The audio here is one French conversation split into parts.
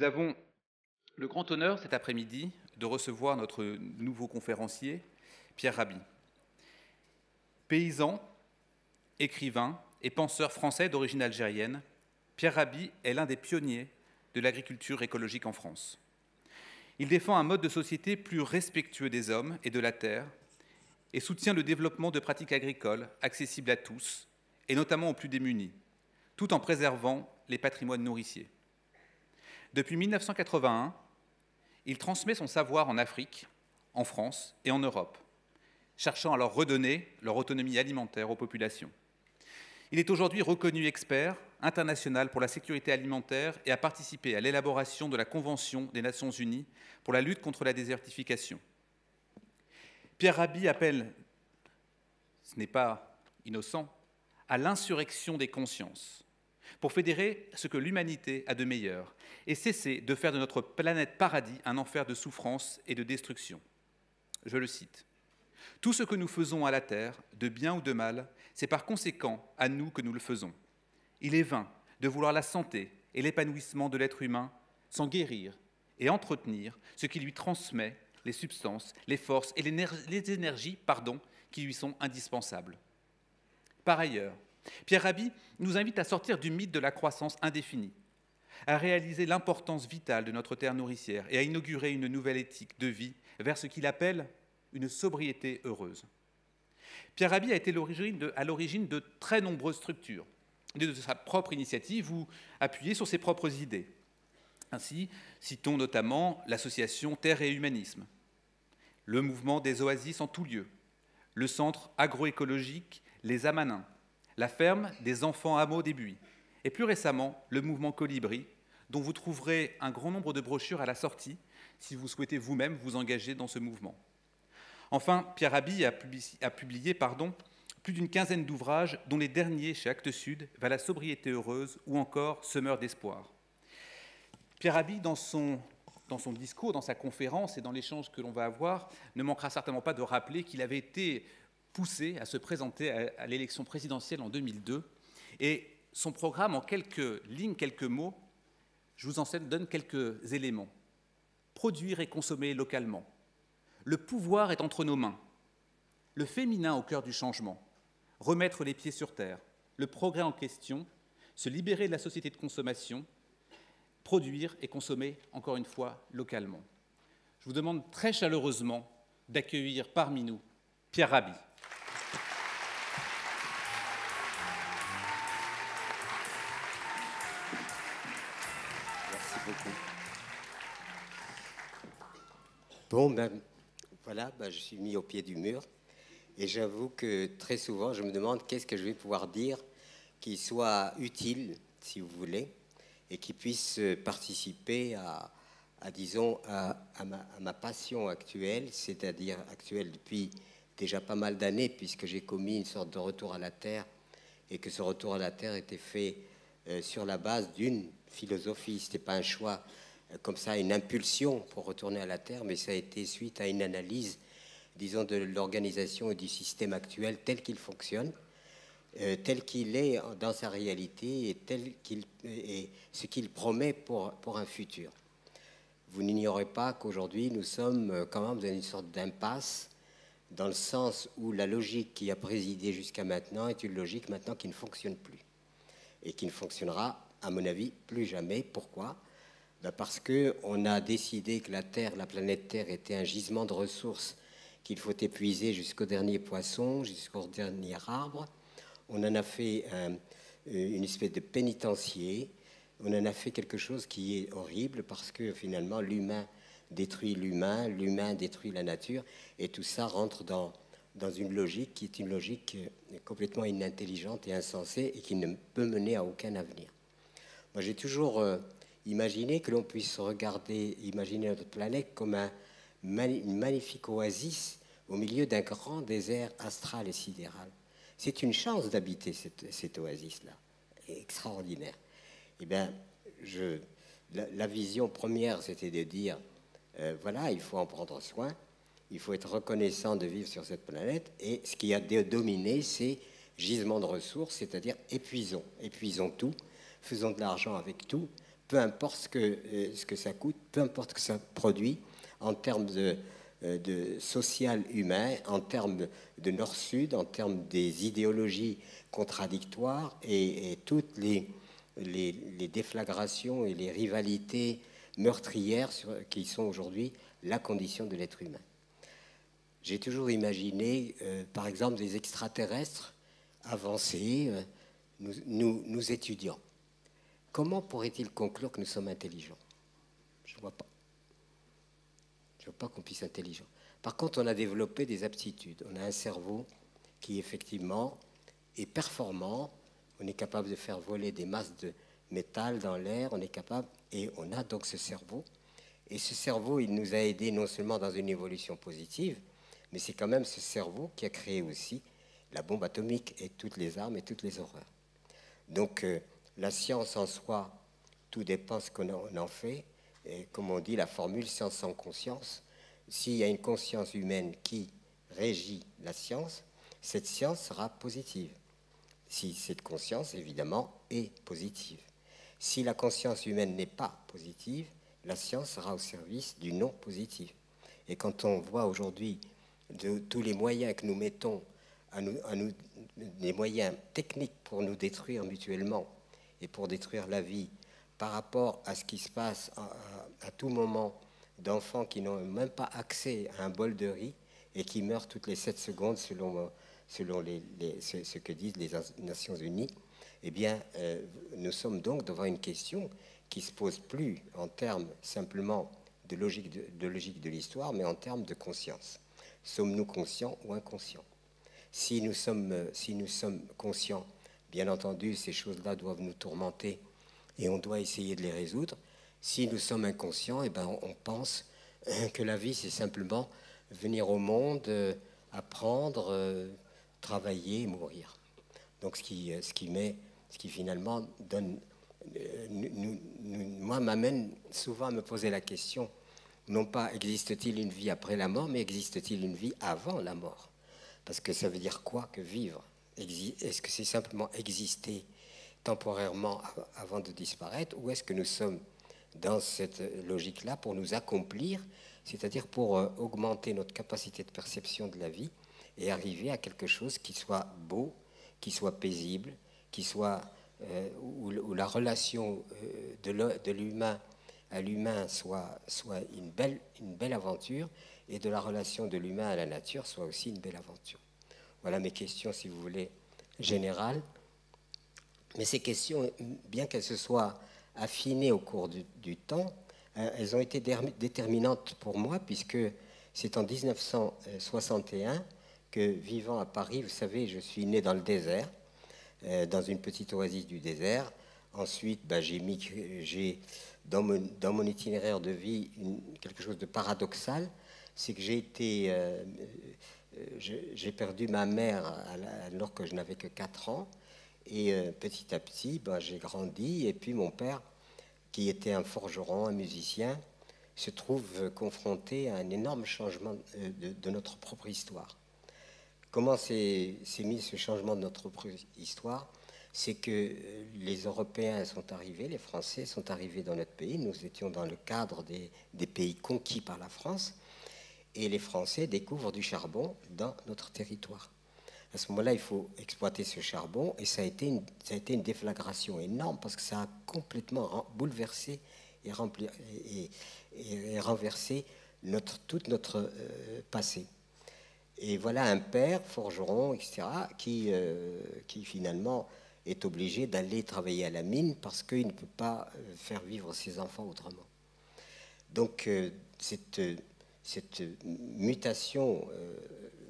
avons le grand honneur cet après-midi de recevoir notre nouveau conférencier, Pierre Rabhi. Paysan, écrivain et penseur français d'origine algérienne, Pierre Rabhi est l'un des pionniers de l'agriculture écologique en France. Il défend un mode de société plus respectueux des hommes et de la terre et soutient le développement de pratiques agricoles accessibles à tous, et notamment aux plus démunis, tout en préservant les patrimoines nourriciers. Depuis 1981, il transmet son savoir en Afrique, en France et en Europe, cherchant à leur redonner leur autonomie alimentaire aux populations. Il est aujourd'hui reconnu expert international pour la sécurité alimentaire et a participé à l'élaboration de la Convention des Nations Unies pour la lutte contre la désertification. Pierre Rabhi appelle, ce n'est pas innocent, à l'insurrection des consciences, pour fédérer ce que l'humanité a de meilleur et cesser de faire de notre planète paradis un enfer de souffrance et de destruction. Je le cite. « Tout ce que nous faisons à la terre, de bien ou de mal, c'est par conséquent à nous que nous le faisons. Il est vain de vouloir la santé et l'épanouissement de l'être humain sans guérir et entretenir ce qui lui transmet les substances, les forces et les énergies qui lui sont indispensables. » Par ailleurs, Pierre Rabhi nous invite à sortir du mythe de la croissance indéfinie, à réaliser l'importance vitale de notre terre nourricière et à inaugurer une nouvelle éthique de vie vers ce qu'il appelle une sobriété heureuse. Pierre Rabhi a été à l'origine de très nombreuses structures, de sa propre initiative ou appuyée sur ses propres idées. Ainsi, citons notamment l'association Terre et Humanisme, le mouvement des oasis en tout lieu, le centre agroécologique Les Amanins, la ferme des enfants hameaux des Buis, et plus récemment, le mouvement Colibri, dont vous trouverez un grand nombre de brochures à la sortie si vous souhaitez vous-même vous engager dans ce mouvement. Enfin, Pierre Rabhi a publié plus d'une quinzaine d'ouvrages, dont les derniers chez Actes Sud, Vers la sobriété heureuse ou encore Semeur d'espoir. Pierre Rabhi, dans son discours, dans sa conférence et dans l'échange que l'on va avoir, ne manquera certainement pas de rappeler qu'il avait été poussé à se présenter à l'élection présidentielle en 2002. Et son programme, en quelques lignes, quelques mots, je vous en donne quelques éléments. Produire et consommer localement. Le pouvoir est entre nos mains. Le féminin au cœur du changement. Remettre les pieds sur terre. Le progrès en question. Se libérer de la société de consommation. Produire et consommer, encore une fois, localement. Je vous demande très chaleureusement d'accueillir parmi nous Pierre Rabhi. Merci beaucoup. Bon, voilà, je suis mis au pied du mur et j'avoue que très souvent, je me demande qu'est-ce que je vais pouvoir dire qui soit utile, si vous voulez, et qui puisse participer à ma passion actuelle, c'est-à-dire actuelle depuis déjà pas mal d'années, puisque j'ai commis une sorte de retour à la terre et que ce retour à la terre était fait sur la base d'une philosophie. Ce n'était pas un choix comme ça, une impulsion pour retourner à la terre, mais ça a été suite à une analyse, disons, de l'organisation et du système actuel tel qu'il fonctionne, tel qu'il est dans sa réalité et ce qu'il promet pour un futur. Vous n'ignorez pas qu'aujourd'hui, nous sommes quand même dans une sorte d'impasse, dans le sens où la logique qui a présidé jusqu'à maintenant est une logique maintenant qui ne fonctionne plus et qui ne fonctionnera, à mon avis, plus jamais. Pourquoi ? Parce qu'on a décidé que la Terre, la planète Terre, était un gisement de ressources qu'il faut épuiser jusqu'au dernier poisson, jusqu'au dernier arbre. On en a fait une espèce de pénitencier. On en a fait quelque chose qui est horrible parce que finalement l'humain détruit l'humain, l'humain détruit la nature, et tout ça rentre dans une logique qui est une logique complètement inintelligente et insensée et qui ne peut mener à aucun avenir. Moi, j'ai toujours imaginé que l'on puisse imaginer notre planète comme une magnifique oasis au milieu d'un grand désert astral et sidéral. C'est une chance d'habiter cette oasis-là, extraordinaire. Eh bien, la vision première, c'était de dire, voilà, il faut en prendre soin, il faut être reconnaissant de vivre sur cette planète, et ce qui a dominé, c'est gisement de ressources, c'est-à-dire épuisons tout, faisons de l'argent avec tout, peu importe ce que ça coûte, peu importe ce que ça produit en termes de social humain, en termes de nord-sud, en termes des idéologies contradictoires et toutes les déflagrations et les rivalités meurtrières qui sont aujourd'hui la condition de l'être humain. J'ai toujours imaginé, par exemple, des extraterrestres avancés, nous étudiant. Comment pourrait-il conclure que nous sommes intelligents? Je ne vois pas. Je ne vois pas qu'on puisse être intelligent. Par contre, on a développé des aptitudes. On a un cerveau qui, effectivement, est performant. On est capable de faire voler des masses de métal dans l'air. On est capable, et on a donc ce cerveau. Et ce cerveau, il nous a aidés non seulement dans une évolution positive, mais c'est quand même ce cerveau qui a créé aussi la bombe atomique et toutes les armes et toutes les horreurs. Donc, la science en soi, tout dépend ce qu'on en fait. Et comme on dit, la formule science sans conscience, s'il y a une conscience humaine qui régit la science, cette science sera positive. Si cette conscience, évidemment, est positive. Si la conscience humaine n'est pas positive, la science sera au service du non positif. Et quand on voit aujourd'hui tous les moyens que nous mettons, les moyens techniques pour nous détruire mutuellement et pour détruire la vie, par rapport à ce qui se passe à tout moment d'enfants qui n'ont même pas accès à un bol de riz et qui meurent toutes les 7 secondes selon ce que disent les Nations Unies, eh bien, nous sommes donc devant une question qui ne se pose plus en termes simplement de logique de l'histoire, mais en termes de conscience. Sommes-nous conscients ou inconscients? Si nous sommes conscients, bien entendu, ces choses-là doivent nous tourmenter et on doit essayer de les résoudre. Si nous sommes inconscients, eh ben, on pense que la vie, c'est simplement venir au monde, apprendre, travailler, mourir. Donc, ce qui finalement donne, moi, m'amène souvent à me poser la question, non pas existe-t-il une vie après la mort, mais existe-t-il une vie avant la mort? Parce que ça veut dire quoi que vivre? Est-ce que c'est simplement exister temporairement avant de disparaître, ou est-ce que nous sommes dans cette logique-là pour nous accomplir, c'est-à-dire pour augmenter notre capacité de perception de la vie et arriver à quelque chose qui soit beau, qui soit paisible, qui soit où la relation de l'humain à l'humain soit une belle aventure, et de la relation de l'humain à la nature soit aussi une belle aventure. Voilà mes questions, si vous voulez, générales. Mais ces questions, bien qu'elles se soient affinées au cours du temps, elles ont été déterminantes pour moi, puisque c'est en 1961 que, vivant à Paris, vous savez, je suis né dans le désert, dans une petite oasis du désert. Ensuite, j'ai dans mon itinéraire de vie quelque chose de paradoxal, c'est que j'ai perdu ma mère alors que je n'avais que 4 ans. Et petit à petit, j'ai grandi. Et puis mon père, qui était un forgeron, un musicien, se trouve confronté à un énorme changement de notre propre histoire. Comment s'est mis ce changement de notre propre histoire? C'est que les Européens sont arrivés, les Français sont arrivés dans notre pays. Nous étions dans le cadre des pays conquis par la France. Et les Français découvrent du charbon dans notre territoire. À ce moment-là, il faut exploiter ce charbon, et ça a été une déflagration énorme, parce que ça a complètement bouleversé et renversé tout notre passé. Et voilà un père, forgeron, etc., qui finalement est obligé d'aller travailler à la mine parce qu'il ne peut pas faire vivre ses enfants autrement. Donc cette mutation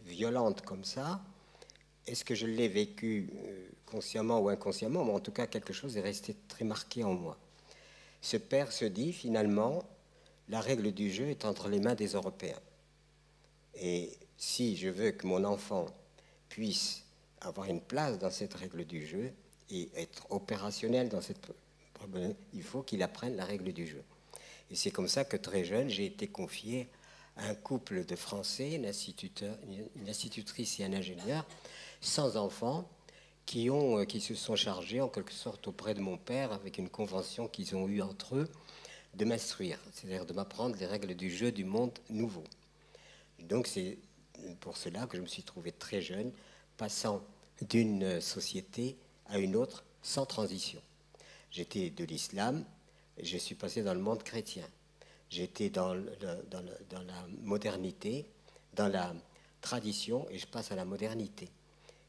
violente comme ça, est-ce que je l'ai vécu consciemment ou inconsciemment? Mais en tout cas, quelque chose est resté très marqué en moi. Ce père se dit, finalement, la règle du jeu est entre les mains des Européens. Et si je veux que mon enfant puisse avoir une place dans cette règle du jeu et être opérationnel dans cette problème, il faut qu'il apprenne la règle du jeu. Et c'est comme ça que très jeune, j'ai été confié à un couple de Français, une institutrice et un ingénieur, sans enfants, qui se sont chargés en quelque sorte auprès de mon père, avec une convention qu'ils ont eue entre eux, de m'instruire, c'est-à-dire de m'apprendre les règles du jeu du monde nouveau. Donc c'est pour cela que je me suis trouvé très jeune, passant d'une société à une autre sans transition. J'étais de l'islam, et je suis passé dans le monde chrétien. J'étais dans la modernité, dans la tradition, et je passe à la modernité.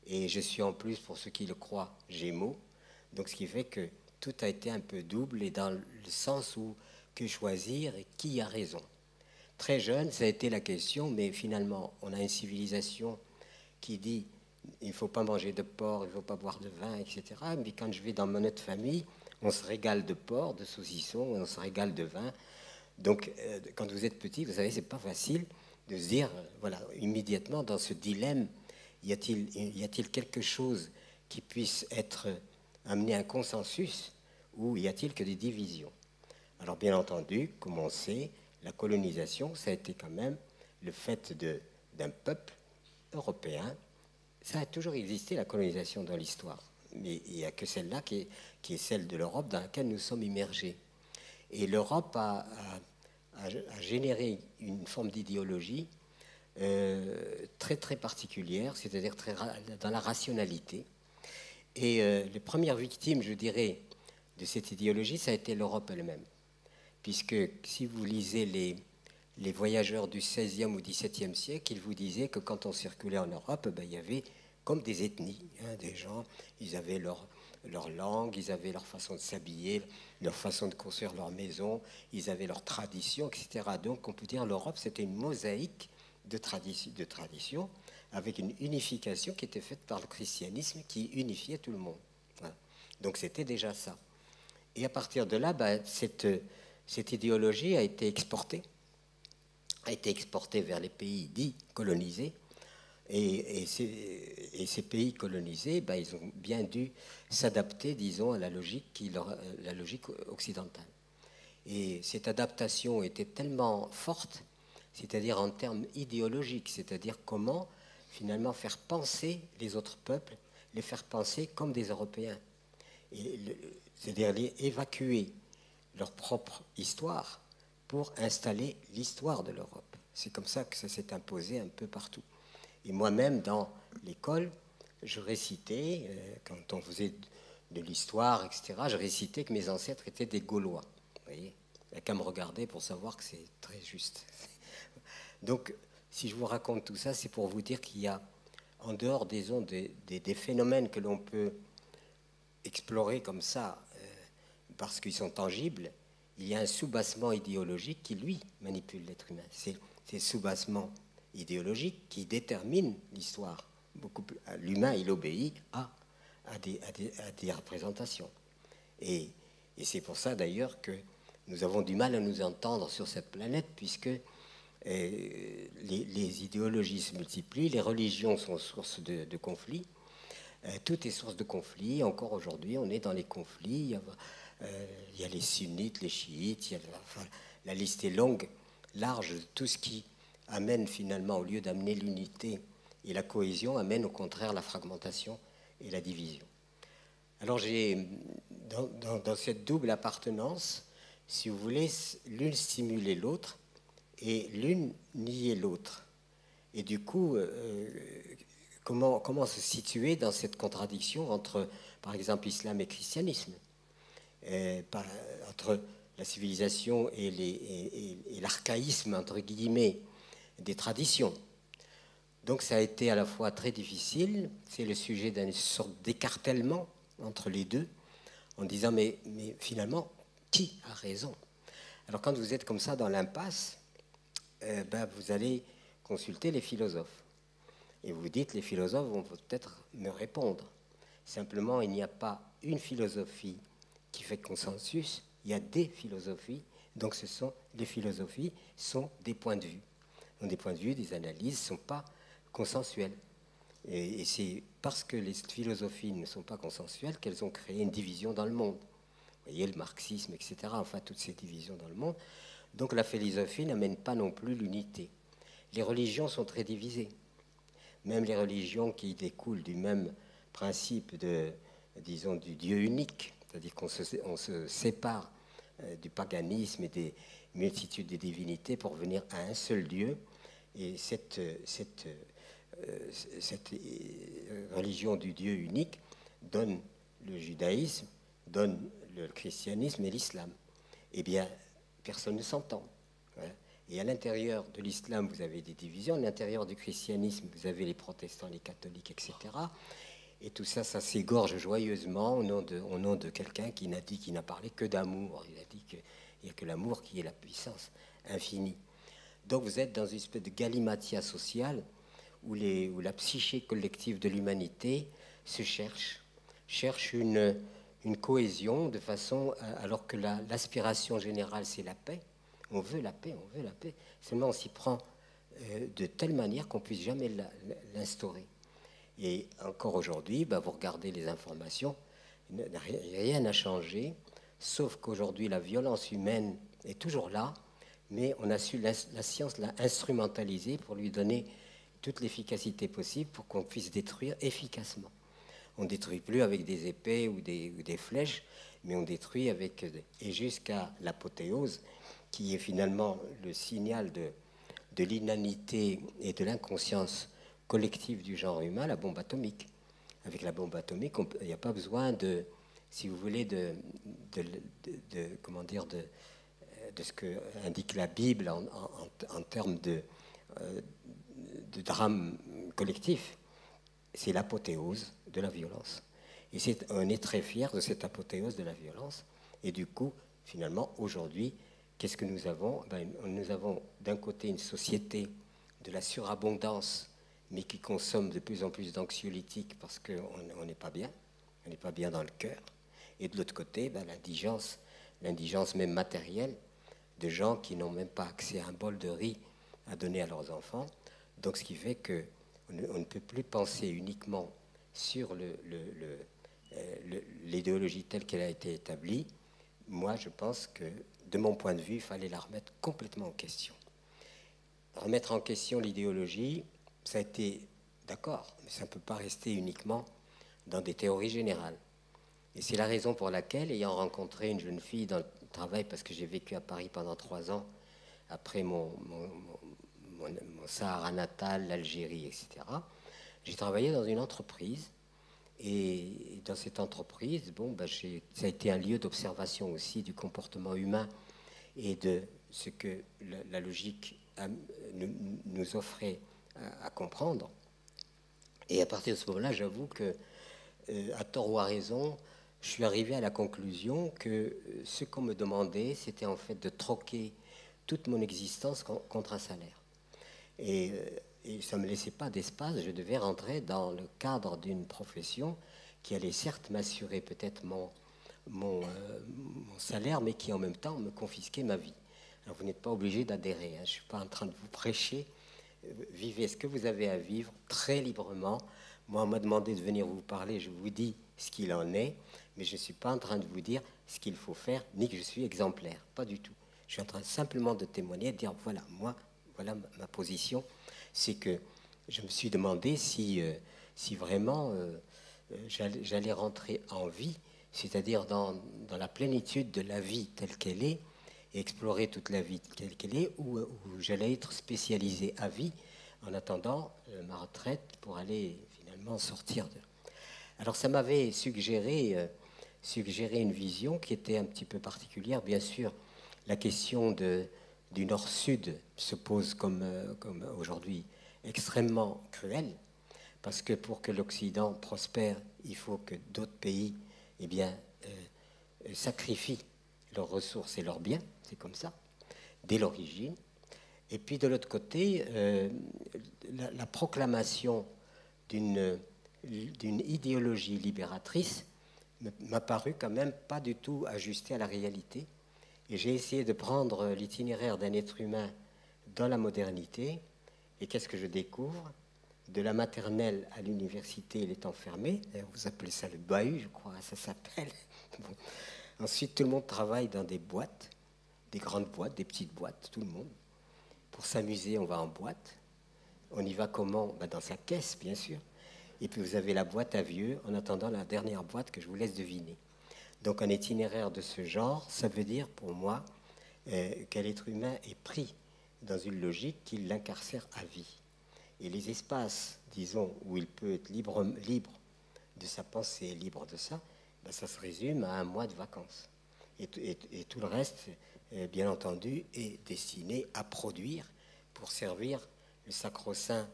Et je suis en plus, pour ceux qui le croient, Gémeaux. Donc ce qui fait que tout a été un peu double et dans le sens où que choisir et qui a raison. Très jeune, ça a été la question, mais finalement, on a une civilisation qui dit il ne faut pas manger de porc, il ne faut pas boire de vin, etc. Mais quand je vais dans mon autre famille, on se régale de porc, de saucisson, on se régale de vin. Donc, quand vous êtes petit, vous savez, c'est pas facile de se dire, voilà, immédiatement dans ce dilemme, y a-t-il quelque chose qui puisse être amené à un consensus ou y a-t-il que des divisions? Alors, bien entendu, comme on sait, la colonisation, ça a été quand même le fait d'un peuple européen. Ça a toujours existé, la colonisation, dans l'histoire. Mais il n'y a que celle-là qui est celle de l'Europe dans laquelle nous sommes immergés. Et l'Europe a généré une forme d'idéologie très très particulière, c'est-à-dire dans la rationalité. Et les premières victimes, je dirais, de cette idéologie, ça a été l'Europe elle-même. Puisque si vous lisez les voyageurs du XVIe ou XVIIe siècle, ils vous disaient que quand on circulait en Europe, ben, il y avait comme des ethnies, hein, des gens, ils avaient leur langue, ils avaient leur façon de s'habiller, leur façon de construire leur maison, ils avaient leurs traditions, etc. Donc on peut dire l'Europe, c'était une mosaïque de traditions avec une unification qui était faite par le christianisme qui unifiait tout le monde. Voilà. Donc c'était déjà ça. Et à partir de là, ben, cette idéologie a été exportée vers les pays dits colonisés. Et ces pays colonisés, ben, ils ont bien dû s'adapter, disons, à la logique occidentale. Et cette adaptation était tellement forte, c'est-à-dire en termes idéologiques, c'est-à-dire comment finalement faire penser les autres peuples, les faire penser comme des Européens, c'est-à-dire les évacuer leur propre histoire pour installer l'histoire de l'Europe. C'est comme ça que ça s'est imposé un peu partout. Et moi-même, dans l'école, je récitais, quand on faisait de l'histoire, etc., je récitais que mes ancêtres étaient des Gaulois. Vous voyez, il n'y a qu'à me regarder pour savoir que c'est très juste. Donc, si je vous raconte tout ça, c'est pour vous dire qu'il y a, en dehors des ondes, des phénomènes que l'on peut explorer comme ça, parce qu'ils sont tangibles, il y a un soubassement idéologique qui, lui, manipule l'être humain. C'est ce soubassement idéologique qui détermine l'histoire. L'humain, il obéit à des représentations. Et c'est pour ça, d'ailleurs, que nous avons du mal à nous entendre sur cette planète, puisque les idéologies se multiplient, les religions sont source de conflits, tout est source de conflits. Encore aujourd'hui, on est dans les conflits. Il y a les sunnites, les chiites, la liste est longue, large, de tout ce qui amène finalement, au lieu d'amener l'unité et la cohésion, amène au contraire la fragmentation et la division. Alors j'ai, dans cette double appartenance, si vous voulez, l'une stimuler l'autre et l'une nier l'autre. Et du coup, comment se situer dans cette contradiction entre, par exemple, islam et christianisme, entre la civilisation et l'archaïsme, entre guillemets, des traditions. Donc ça a été à la fois très difficile, c'est le sujet d'une sorte d'écartèlement entre les deux, en disant mais finalement, qui a raison? Alors quand vous êtes comme ça dans l'impasse, vous allez consulter les philosophes. Et vous dites, les philosophes vont peut-être me répondre. Simplement, il n'y a pas une philosophie qui fait consensus, il y a des philosophies, donc les philosophies sont des points de vue. Donc des points de vue, des analyses ne sont pas consensuelles. Et c'est parce que les philosophies ne sont pas consensuelles qu'elles ont créé une division dans le monde. Vous voyez, le marxisme, etc., enfin toutes ces divisions dans le monde. Donc la philosophie n'amène pas non plus l'unité. Les religions sont très divisées. Même les religions qui découlent du même principe disons, du Dieu unique, c'est-à-dire qu'on se sépare du paganisme et des multitudes de divinités pour venir à un seul Dieu. Et cette religion du Dieu unique donne le judaïsme, donne le christianisme et l'islam. Eh bien, personne ne s'entend. Voilà. Et à l'intérieur de l'islam, vous avez des divisions. À l'intérieur du christianisme, vous avez les protestants, les catholiques, etc. Et tout ça, ça s'égorge joyeusement au nom de quelqu'un qui n'a parlé que d'amour. Il a dit qu'il n'y a que l'amour qui est la puissance infinie. Donc vous êtes dans une espèce de galimatia sociale où la psyché collective de l'humanité se cherche une cohésion de façon, alors que l'aspiration générale, c'est la paix. On veut la paix, on veut la paix. Seulement on s'y prend de telle manière qu'on ne puisse jamais l'instaurer. Et encore aujourd'hui, vous regardez les informations, rien n'a changé, sauf qu'aujourd'hui la violence humaine est toujours là, mais la science l'a instrumentalisée pour lui donner toute l'efficacité possible pour qu'on puisse détruire efficacement. On ne détruit plus avec des épées ou des flèches, mais on détruit et jusqu'à l'apothéose, qui est finalement le signal de l'inanité et de l'inconscience collective du genre humain, la bombe atomique. Avec la bombe atomique, il n'y a pas besoin si vous voulez, de ce que indique la Bible en termes de drame collectif. C'est l'apothéose de la violence. Et on est très fiers de cette apothéose de la violence. Et du coup, finalement, aujourd'hui, qu'est-ce que nous avons? Nous avons d'un côté une société de la surabondance, mais qui consomme de plus en plus d'anxiolytiques parce qu'on n'est pas bien, on n'est pas bien dans le cœur. Et de l'autre côté, l'indigence même matérielle de gens qui n'ont même pas accès à un bol de riz à donner à leurs enfants. Donc ce qui fait qu'on ne peut plus penser uniquement sur l'idéologie telle qu'elle a été établie. Moi, je pense que, de mon point de vue, il fallait la remettre complètement en question. Remettre en question l'idéologie, ça a été d'accord, mais ça ne peut pas rester uniquement dans des théories générales. Et c'est la raison pour laquelle, ayant rencontré une jeune fille dans le travail, parce que j'ai vécu à Paris pendant 3 ans, après mon Sahara natal, l'Algérie, etc., j'ai travaillé dans une entreprise. Et dans cette entreprise, ça a été un lieu d'observation aussi du comportement humain et de ce que la logique nous offrait à comprendre. Et à partir de ce moment-là, j'avoue que, à tort ou à raison, je suis arrivé à la conclusion que ce qu'on me demandait, c'était en fait de troquer toute mon existence contre un salaire. Et ça ne me laissait pas d'espace. Je devais rentrer dans le cadre d'une profession qui allait certes m'assurer peut-être mon salaire, mais qui en même temps me confisquait ma vie. Alors vous n'êtes pas obligé d'adhérer, hein. Je ne suis pas en train de vous prêcher. Vivez ce que vous avez à vivre très librement. Moi, on m'a demandé de venir vous parler, je vous dis ce qu'il en est, mais je ne suis pas en train de vous dire ce qu'il faut faire, ni que je suis exemplaire, pas du tout. Je suis en train simplement de témoigner, de dire voilà, moi, voilà ma position. C'est que je me suis demandé si vraiment j'allais rentrer en vie, c'est-à-dire dans la plénitude de la vie telle qu'elle est, et explorer toute la vie telle qu'elle est, ou j'allais être spécialisé à vie en attendant ma retraite pour aller finalement sortir de... Alors ça m'avait suggéré une vision qui était un petit peu particulière. Bien sûr, la question du Nord-Sud se pose comme aujourd'hui extrêmement cruelle, parce que pour que l'Occident prospère, il faut que d'autres pays sacrifient leurs ressources et leurs biens, c'est comme ça, dès l'origine. Et puis de l'autre côté, la proclamation d'une idéologie libératrice m'a paru quand même pas du tout ajustée à la réalité. Et j'ai essayé de prendre l'itinéraire d'un être humain dans la modernité. Et qu'est-ce que je découvre? De la maternelle à l'université, il est enfermé. Vous appelez ça le bahut, je crois, ça s'appelle. Bon. Ensuite, tout le monde travaille dans des boîtes, des grandes boîtes, des petites boîtes, tout le monde. Pour s'amuser, on va en boîte. On y va comment? Dans sa caisse, bien sûr. Et puis vous avez la boîte à vieux, en attendant la dernière boîte que je vous laisse deviner. Donc un itinéraire de ce genre, ça veut dire pour moi qu'un être humain est pris dans une logique qui l'incarcère à vie. Et les espaces, disons, où il peut être libre de sa pensée, libre de ça, ben ça se résume à un mois de vacances. Et tout le reste, bien entendu, est destiné à produire pour servir le sacro-saint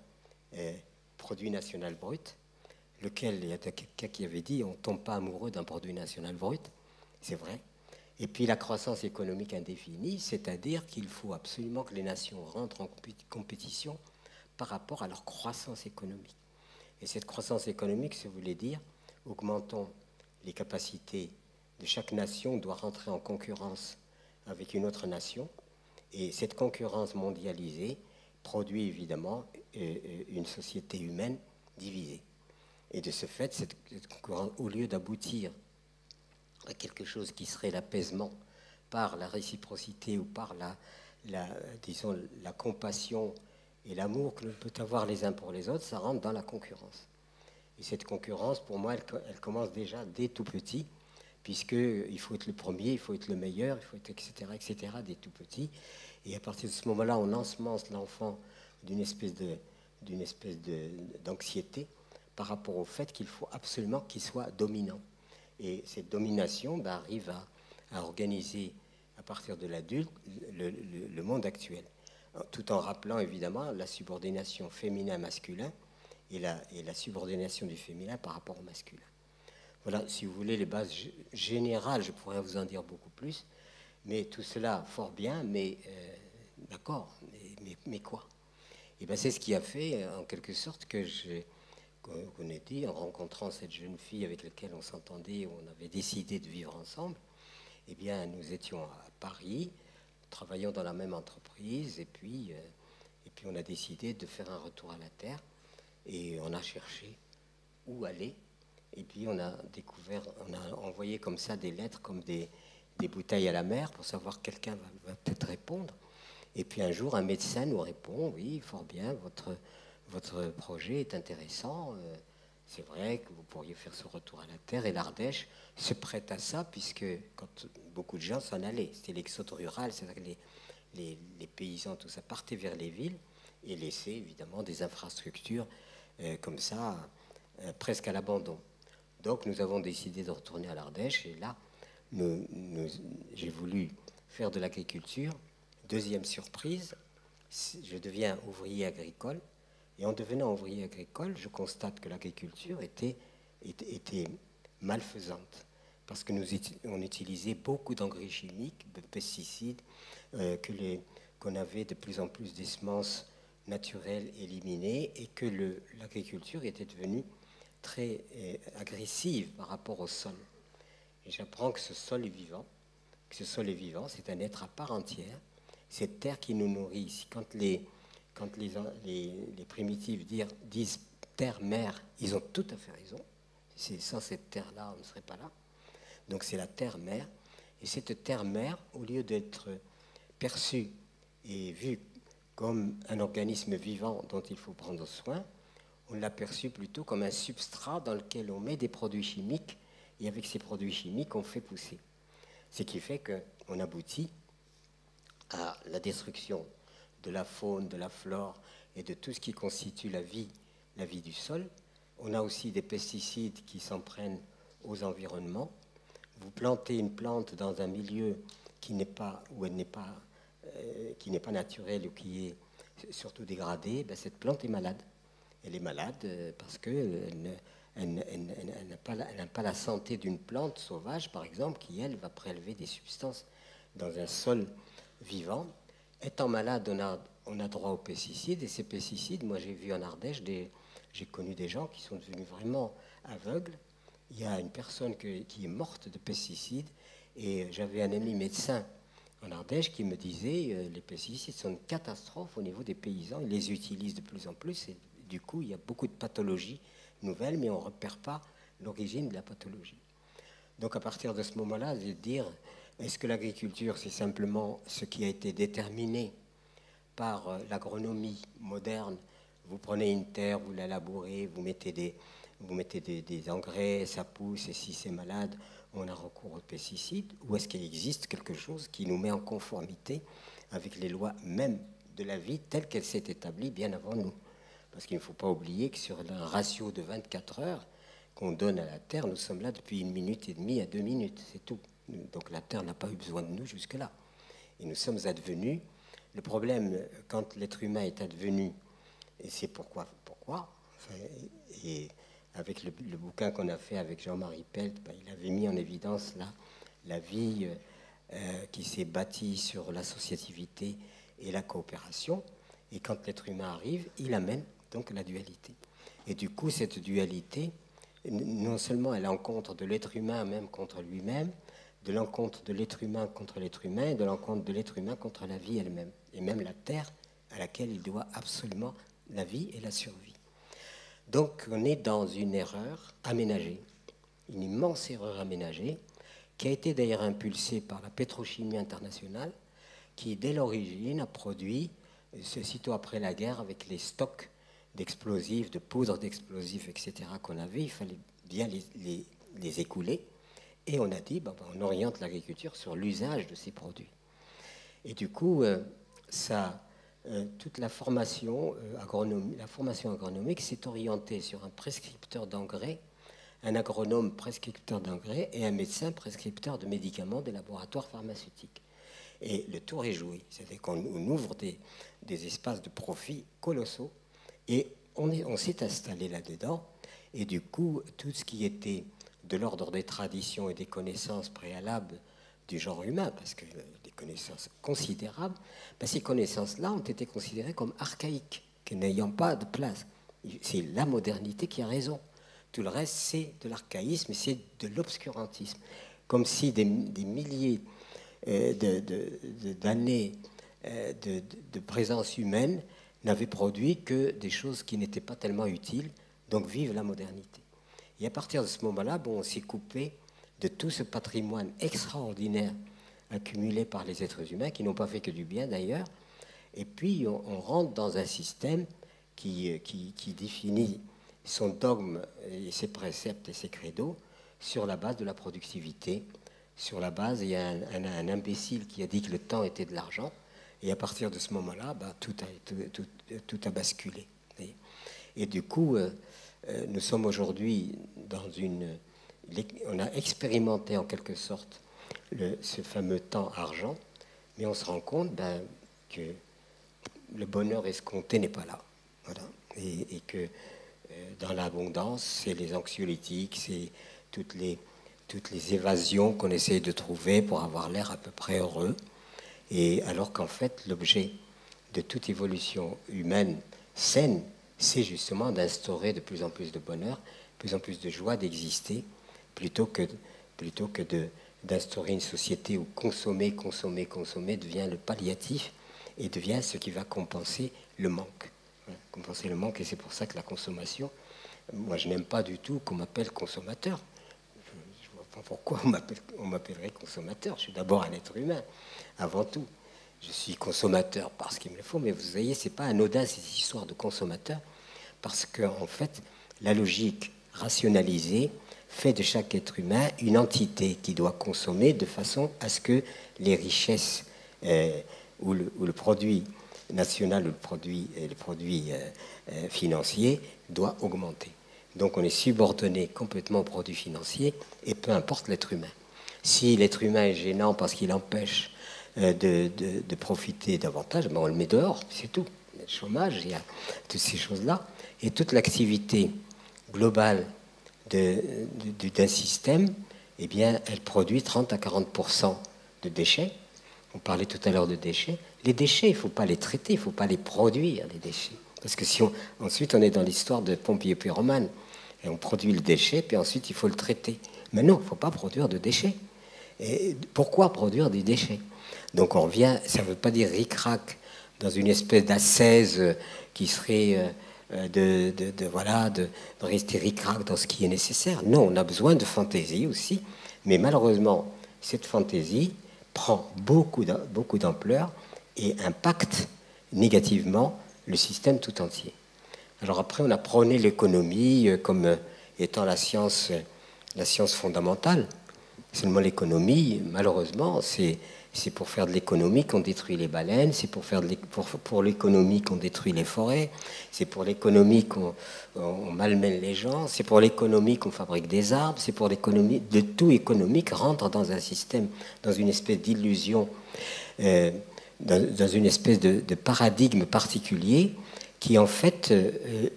produit national brut, lequel, il y a quelqu'un qui avait dit, on ne tombe pas amoureux d'un produit national brut, c'est vrai. Et puis la croissance économique indéfinie, c'est-à-dire qu'il faut absolument que les nations rentrent en compétition par rapport à leur croissance économique. Et cette croissance économique, ça voulait dire, augmentons les capacités de chaque nation, doit rentrer en concurrence avec une autre nation. Et cette concurrence mondialisée produit évidemment une société humaine divisée. Et de ce fait, cette concurrence, au lieu d'aboutir à quelque chose qui serait l'apaisement par la réciprocité ou par disons, la compassion et l'amour que l'on peut avoir les uns pour les autres, ça rentre dans la concurrence. Et cette concurrence, pour moi, elle commence déjà dès tout petit, puisqu'il faut être le premier, il faut être le meilleur, il faut être etc., dès tout petit. Et à partir de ce moment-là, on ensemence l'enfant d'une espèce d'anxiété par rapport au fait qu'il faut absolument qu'il soit dominant. Et cette domination arrive à organiser, à partir de l'adulte, le monde actuel, tout en rappelant évidemment la subordination féminin-masculin et la subordination du féminin par rapport au masculin. Voilà, si vous voulez, les bases générales, je pourrais vous en dire beaucoup plus, mais tout cela, fort bien, mais d'accord, mais quoi? Et bien c'est ce qui a fait, en quelque sorte, qu'on ait dit, en rencontrant cette jeune fille avec laquelle on s'entendait, on avait décidé de vivre ensemble, eh bien nous étions à Paris, travaillions dans la même entreprise, et puis on a décidé de faire un retour à la Terre, et on a cherché où aller. Et puis on a découvert, on a envoyé comme ça des lettres, comme des bouteilles à la mer, pour savoir quelqu'un va peut-être répondre. Et puis un jour, un médecin nous répond, oui, fort bien, votre projet est intéressant. C'est vrai que vous pourriez faire ce retour à la Terre. Et l'Ardèche se prête à ça, puisque quand beaucoup de gens s'en allaient, c'était l'exode rural, c'est-à-dire que les paysans, tout ça, partaient vers les villes et laissaient évidemment des infrastructures comme ça, presque à l'abandon. Donc nous avons décidé de retourner à l'Ardèche et là, j'ai voulu faire de l'agriculture. Deuxième surprise, je deviens ouvrier agricole et en devenant ouvrier agricole, je constate que l'agriculture était malfaisante parce que on utilisait beaucoup d'engrais chimiques, de pesticides, qu'on avait de plus en plus de semences naturelles éliminées et que l'agriculture était devenue très agressive par rapport au sol. Et j'apprends que ce sol est vivant, c'est un être à part entière, cette terre qui nous nourrit ici. Quand les primitifs disent terre-mère, ils ont tout à fait raison. Sans cette terre-là, on ne serait pas là. Donc c'est la terre-mère. Et cette terre-mère, au lieu d'être perçue et vue comme un organisme vivant dont il faut prendre soin, on l'a perçu plutôt comme un substrat dans lequel on met des produits chimiques et avec ces produits chimiques, on fait pousser. Ce qui fait qu'on aboutit à la destruction de la faune, de la flore et de tout ce qui constitue la vie du sol. On a aussi des pesticides qui s'en prennent aux environnements. Vous plantez une plante dans un milieu qui n'est pas naturel ou qui est surtout dégradé, ben cette plante est malade. Elle est malade parce qu'elle n'a pas la santé d'une plante sauvage, par exemple, qui, elle, va prélever des substances dans un sol vivant. Étant malade, on a droit aux pesticides. Et ces pesticides, moi j'ai vu en Ardèche, j'ai connu des gens qui sont devenus vraiment aveugles. Il y a une personne qui est morte de pesticides. Et j'avais un ami médecin en Ardèche qui me disait les pesticides sont une catastrophe au niveau des paysans. Ils les utilisent de plus en plus. Et du coup, il y a beaucoup de pathologies nouvelles, mais on ne repère pas l'origine de la pathologie. Donc à partir de ce moment-là, je vais dire, est-ce que l'agriculture, c'est simplement ce qui a été déterminé par l'agronomie moderne Vous prenez une terre, vous la labourez, vous mettez des engrais, ça pousse, et si c'est malade, on a recours aux pesticides. Ou est-ce qu'il existe quelque chose qui nous met en conformité avec les lois même de la vie telle qu'elle s'est établie bien avant nous? Parce qu'il ne faut pas oublier que sur un ratio de 24 heures qu'on donne à la Terre, nous sommes là depuis 1 minute et demie à 2 minutes, c'est tout. Donc la Terre n'a pas eu besoin de nous jusque-là. Et nous sommes advenus. Le problème, quand l'être humain est advenu, et c'est pourquoi enfin, et avec le bouquin qu'on a fait avec Jean-Marie Pelt, ben, il avait mis en évidence là la vie qui s'est bâtie sur l'associativité et la coopération. Et quand l'être humain arrive, il amène donc la dualité. Et du coup, cette dualité, non seulement elle est l'encontre de l'être humain même contre lui-même, de l'encontre de l'être humain contre l'être humain, et de l'encontre de l'être humain contre la vie elle-même, et même la terre à laquelle il doit absolument la vie et la survie. Donc on est dans une erreur aménagée, une immense erreur aménagée, qui a été d'ailleurs impulsée par la pétrochimie internationale, qui dès l'origine a produit, sitôt après la guerre, avec les stocks d'explosifs, de poudre d'explosifs, etc. qu'on avait, il fallait bien les écouler. Et on a dit, on oriente l'agriculture sur l'usage de ces produits. Et du coup, toute la formation agronomique s'est orientée sur un prescripteur d'engrais, un agronome prescripteur d'engrais et un médecin prescripteur de médicaments des laboratoires pharmaceutiques. Et le tour est joué. C'est-à-dire qu'on ouvre des espaces de profit colossaux et on s'est installé là-dedans. Et du coup, tout ce qui était de l'ordre des traditions et des connaissances préalables du genre humain, parce que des connaissances considérables, ces connaissances-là ont été considérées comme archaïques, que n'ayant pas de place. C'est la modernité qui a raison. Tout le reste, c'est de l'archaïsme, c'est de l'obscurantisme. Comme si des milliers d'années de présence humaine n'avaient produit que des choses qui n'étaient pas tellement utiles, donc vive la modernité. Et à partir de ce moment-là, on s'est coupé de tout ce patrimoine extraordinaire accumulé par les êtres humains, qui n'ont pas fait que du bien d'ailleurs. Et puis on rentre dans un système qui définit son dogme et ses préceptes et ses credos sur la base de la productivité, sur la base, il y a un imbécile qui a dit que le temps était de l'argent, et à partir de ce moment-là, tout a basculé. Et du coup, nous sommes aujourd'hui on a expérimenté en quelque sorte ce fameux temps argent, mais on se rend compte que le bonheur escompté n'est pas là. Voilà. Et que dans l'abondance, c'est les anxiolytiques, c'est toutes les évasions qu'on essaye de trouver pour avoir l'air à peu près heureux. Et alors qu'en fait, l'objet de toute évolution humaine saine, c'est justement d'instaurer de plus en plus de bonheur, de plus en plus de joie d'exister, plutôt que d'instaurer une société où consommer devient le palliatif et devient ce qui va compenser le manque. Compenser le manque, et c'est pour ça que la consommation, moi je n'aime pas du tout qu'on m'appelle consommateur. Je ne vois pas pourquoi on m'appellerait consommateur. Je suis d'abord un être humain, avant tout. Je suis consommateur parce qu'il me le faut, mais vous voyez, c'est pas anodin cette histoire de consommateur, parce qu'en fait, la logique rationalisée fait de chaque être humain une entité qui doit consommer de façon à ce que les richesses ou le produit national ou le produit financier doit augmenter. Donc on est subordonné complètement au produit financier, et peu importe l'être humain. Si l'être humain est gênant parce qu'il empêche de profiter davantage, on le met dehors, c'est tout. Il y a le chômage, il y a toutes ces choses-là. Et toute l'activité globale d'un système, eh bien, elle produit 30 à 40% de déchets. On parlait tout à l'heure de déchets. Les déchets, il ne faut pas les traiter, il ne faut pas les produire, les déchets. Parce que ensuite, on est dans l'histoire de pompier pyromane. Et on produit le déchet, puis ensuite, il faut le traiter. Mais non, il ne faut pas produire de déchets. Et pourquoi produire des déchets? Donc on revient, ça ne veut pas dire ric-rac dans une espèce d'ascèse qui serait de rester ric-rac dans ce qui est nécessaire. Non, on a besoin de fantaisie aussi, mais malheureusement, cette fantaisie prend beaucoup d'ampleur et impacte négativement le système tout entier. Alors après, on a prôné l'économie comme étant la science fondamentale. Seulement l'économie, malheureusement, c'est pour faire de l'économie qu'on détruit les baleines, c'est pour l'économie qu'on détruit les forêts, c'est pour l'économie qu'on malmène les gens, c'est pour l'économie qu'on fabrique des arbres, c'est pour l'économie, le tout économique rentre dans un système, dans une espèce d'illusion, dans une espèce de paradigme particulier qui en fait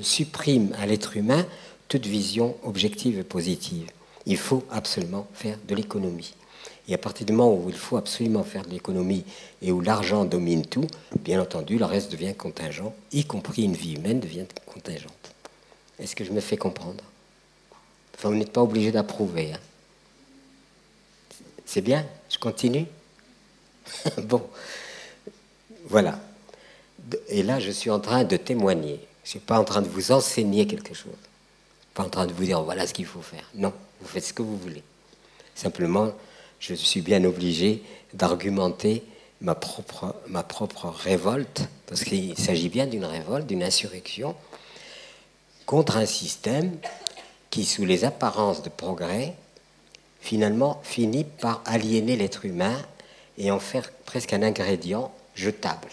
supprime à l'être humain toute vision objective et positive. Il faut absolument faire de l'économie. Et à partir du moment où il faut absolument faire de l'économie et où l'argent domine tout, bien entendu, le reste devient contingent, y compris une vie humaine devient contingente. Est-ce que je me fais comprendre? Enfin, vous n'êtes pas obligé d'approuver. Hein. C'est bien? Je continue? Bon, voilà. Et là, je suis en train de témoigner. Je ne suis pas en train de vous enseigner quelque chose. Pas en train de vous dire, voilà ce qu'il faut faire. Non, vous faites ce que vous voulez. Simplement, je suis bien obligé d'argumenter ma propre révolte, parce qu'il s'agit bien d'une révolte, d'une insurrection, contre un système qui, sous les apparences de progrès, finalement finit par aliéner l'être humain et en faire presque un ingrédient jetable.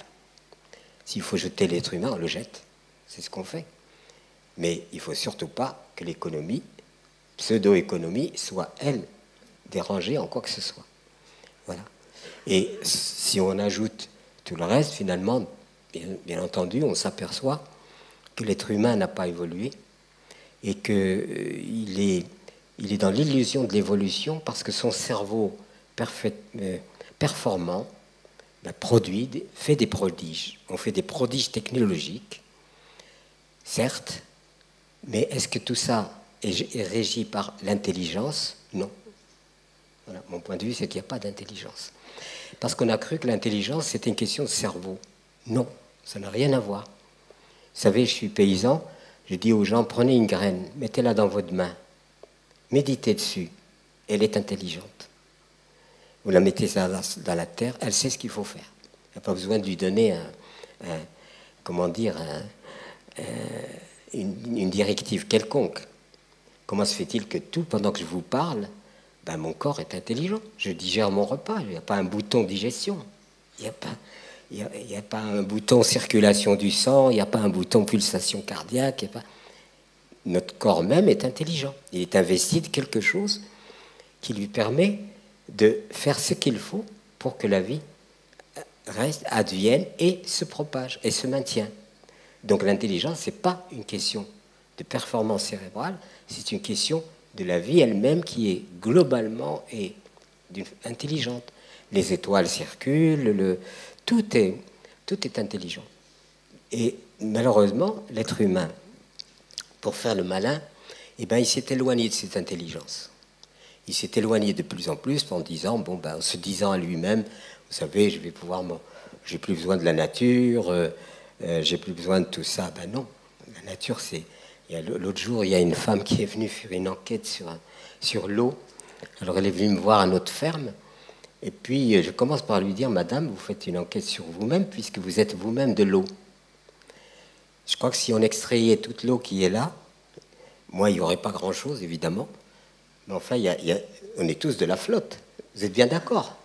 S'il faut jeter l'être humain, on le jette. C'est ce qu'on fait. Mais il ne faut surtout pas que l'économie, pseudo-économie, soit, elle, dérangée en quoi que ce soit. Voilà. Et si on ajoute tout le reste, finalement, bien entendu, on s'aperçoit que l'être humain n'a pas évolué et qu'il est dans l'illusion de l'évolution parce que son cerveau performant fait des prodiges. On fait des prodiges technologiques, certes, mais est-ce que tout ça est régi par l'intelligence? Non. Voilà. Mon point de vue, c'est qu'il n'y a pas d'intelligence. Parce qu'on a cru que l'intelligence, c'était une question de cerveau. Non, ça n'a rien à voir. Vous savez, je suis paysan, je dis aux gens, prenez une graine, mettez-la dans votre main, méditez dessus, elle est intelligente. Vous la mettez dans la terre, elle sait ce qu'il faut faire. Il n'y a pas besoin de lui donner une directive quelconque. Comment se fait-il que tout, pendant que je vous parle, ben mon corps est intelligent. Je digère mon repas. Il n'y a pas un bouton digestion. Il n'y a pas un bouton circulation du sang. Il n'y a pas un bouton pulsation cardiaque. Notre corps même est intelligent. Il est investi de quelque chose qui lui permet de faire ce qu'il faut pour que la vie reste, advienne et se propage et se maintient. Donc l'intelligence, ce n'est pas une question de performance cérébrale, c'est une question de la vie elle-même qui est globalement et intelligente. Les étoiles circulent, tout est intelligent. Et malheureusement, l'être humain, pour faire le malin, eh ben, il s'est éloigné de cette intelligence. Il s'est éloigné de plus en plus en se disant à lui-même, vous savez, j'ai plus besoin de la nature, j'ai plus besoin de tout ça. Ben non, la nature, c'est... L'autre jour, il y a une femme qui est venue faire une enquête sur l'eau. Alors elle est venue me voir à notre ferme. Et puis je commence par lui dire, Madame, vous faites une enquête sur vous-même puisque vous êtes vous-même de l'eau. Je crois que si on extrayait toute l'eau qui est là, moi, il n'y aurait pas grand-chose, évidemment. Mais enfin, on est tous de la flotte. Vous êtes bien d'accord?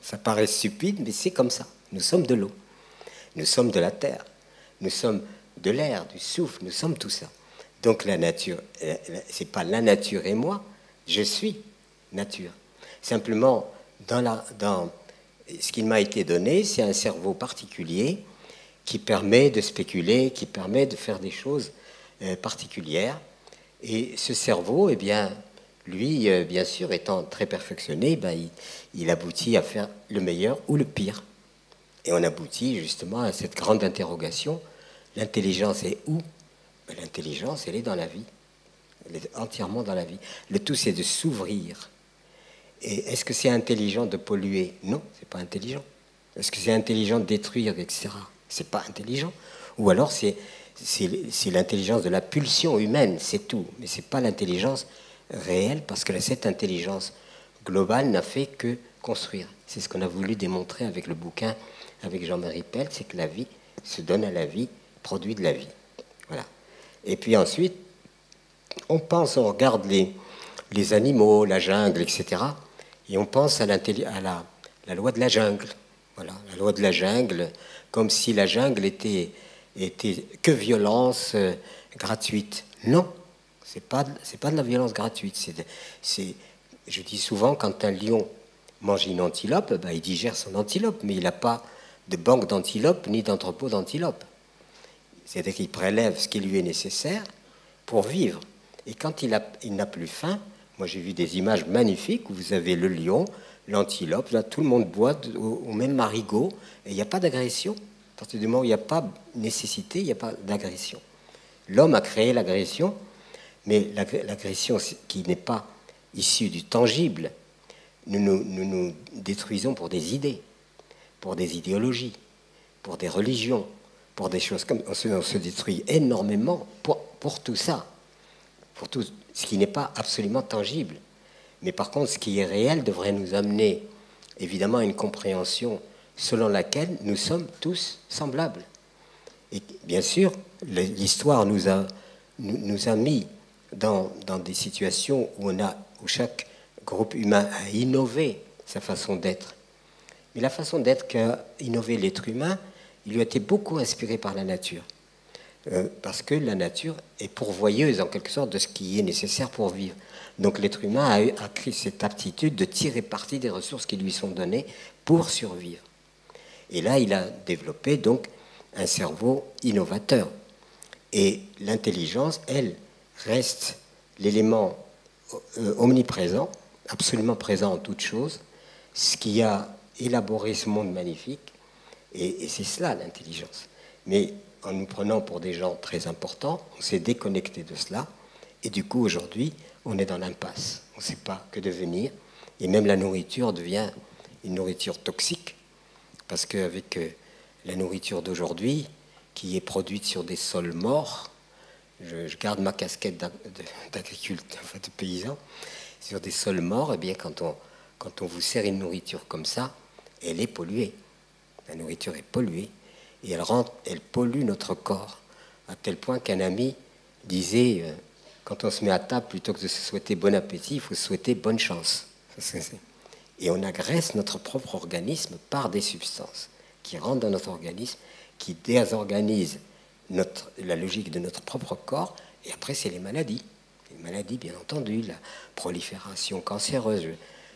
Ça paraît stupide, mais c'est comme ça. Nous sommes de l'eau. Nous sommes de la terre. Nous sommes de l'air, du souffle. Nous sommes tout ça. Donc la nature, c'est pas la nature et moi. Je suis nature. Simplement, dans ce qui m'a été donné, c'est un cerveau particulier qui permet de spéculer, qui permet de faire des choses particulières. Et ce cerveau, eh bien, lui, bien sûr, étant très perfectionné, il aboutit à faire le meilleur ou le pire. Et on aboutit justement à cette grande interrogation. L'intelligence est où? L'intelligence, elle est dans la vie. Elle est entièrement dans la vie. Le tout, c'est de s'ouvrir. Et est-ce que c'est intelligent de polluer? Non, c'est pas intelligent. Est-ce que c'est intelligent de détruire, etc.? C'est pas intelligent. Ou alors c'est l'intelligence de la pulsion humaine, c'est tout. Mais c'est pas l'intelligence réelle, parce que cette intelligence globale n'a fait que construire. C'est ce qu'on a voulu démontrer avec le bouquin, avec Jean-Marie Pelt, c'est que la vie se donne à la vie, produit de la vie. Voilà. Et puis ensuite, on pense, on regarde les animaux, la jungle, etc. Et on pense à la loi de la jungle. Voilà, la loi de la jungle, comme si la jungle était que violence gratuite. Non, c'est pas de la violence gratuite. Je dis souvent, quand un lion mange une antilope, ben, il digère son antilope, mais il n'a pas de banque d'antilopes ni d'entrepôt d'antilopes. C'est-à-dire qu'il prélève ce qui lui est nécessaire pour vivre. Et quand il n'a plus faim, moi j'ai vu des images magnifiques où vous avez le lion, l'antilope, là tout le monde boit au même marigot, et il n'y a pas d'agression. À partir du moment où il n'y a pas nécessité, il n'y a pas d'agression. L'homme a créé l'agression, mais l'agression qui n'est pas issue du tangible, nous nous détruisons pour des idées, pour des idéologies, pour des religions, pour des choses comme on se détruit énormément pour tout ça, pour tout ce qui n'est pas absolument tangible. Mais par contre, ce qui est réel devrait nous amener évidemment à une compréhension selon laquelle nous sommes tous semblables. Et bien sûr, l'histoire nous a mis dans des situations où chaque groupe humain a innové sa façon d'être. Mais la façon d'être qu'a innové l'être humain, il lui a été beaucoup inspiré par la nature. Parce que la nature est pourvoyeuse en quelque sorte de ce qui est nécessaire pour vivre. Donc l'être humain a pris cette aptitude de tirer parti des ressources qui lui sont données pour survivre. Et là, il a développé donc un cerveau innovateur. Et l'intelligence, elle, reste l'élément omniprésent, absolument présent en toute chose, ce qui a élaboré ce monde magnifique, et c'est cela l'intelligence. Mais en nous prenant pour des gens très importants, on s'est déconnecté de cela, et du coup aujourd'hui, on est dans l'impasse. On ne sait pas que devenir, et même la nourriture devient une nourriture toxique, parce qu'avec la nourriture d'aujourd'hui, qui est produite sur des sols morts, je garde ma casquette d'agriculteur, enfin de paysan, sur des sols morts, et bien quand on vous sert une nourriture comme ça, elle est polluée. La nourriture est polluée, et elle pollue notre corps, à tel point qu'un ami disait, quand on se met à table, plutôt que de se souhaiter bon appétit, il faut se souhaiter bonne chance. Et on agresse notre propre organisme par des substances qui rentrent dans notre organisme, qui désorganisent la logique de notre propre corps, et après c'est les maladies. Les maladies, bien entendu, la prolifération cancéreuse.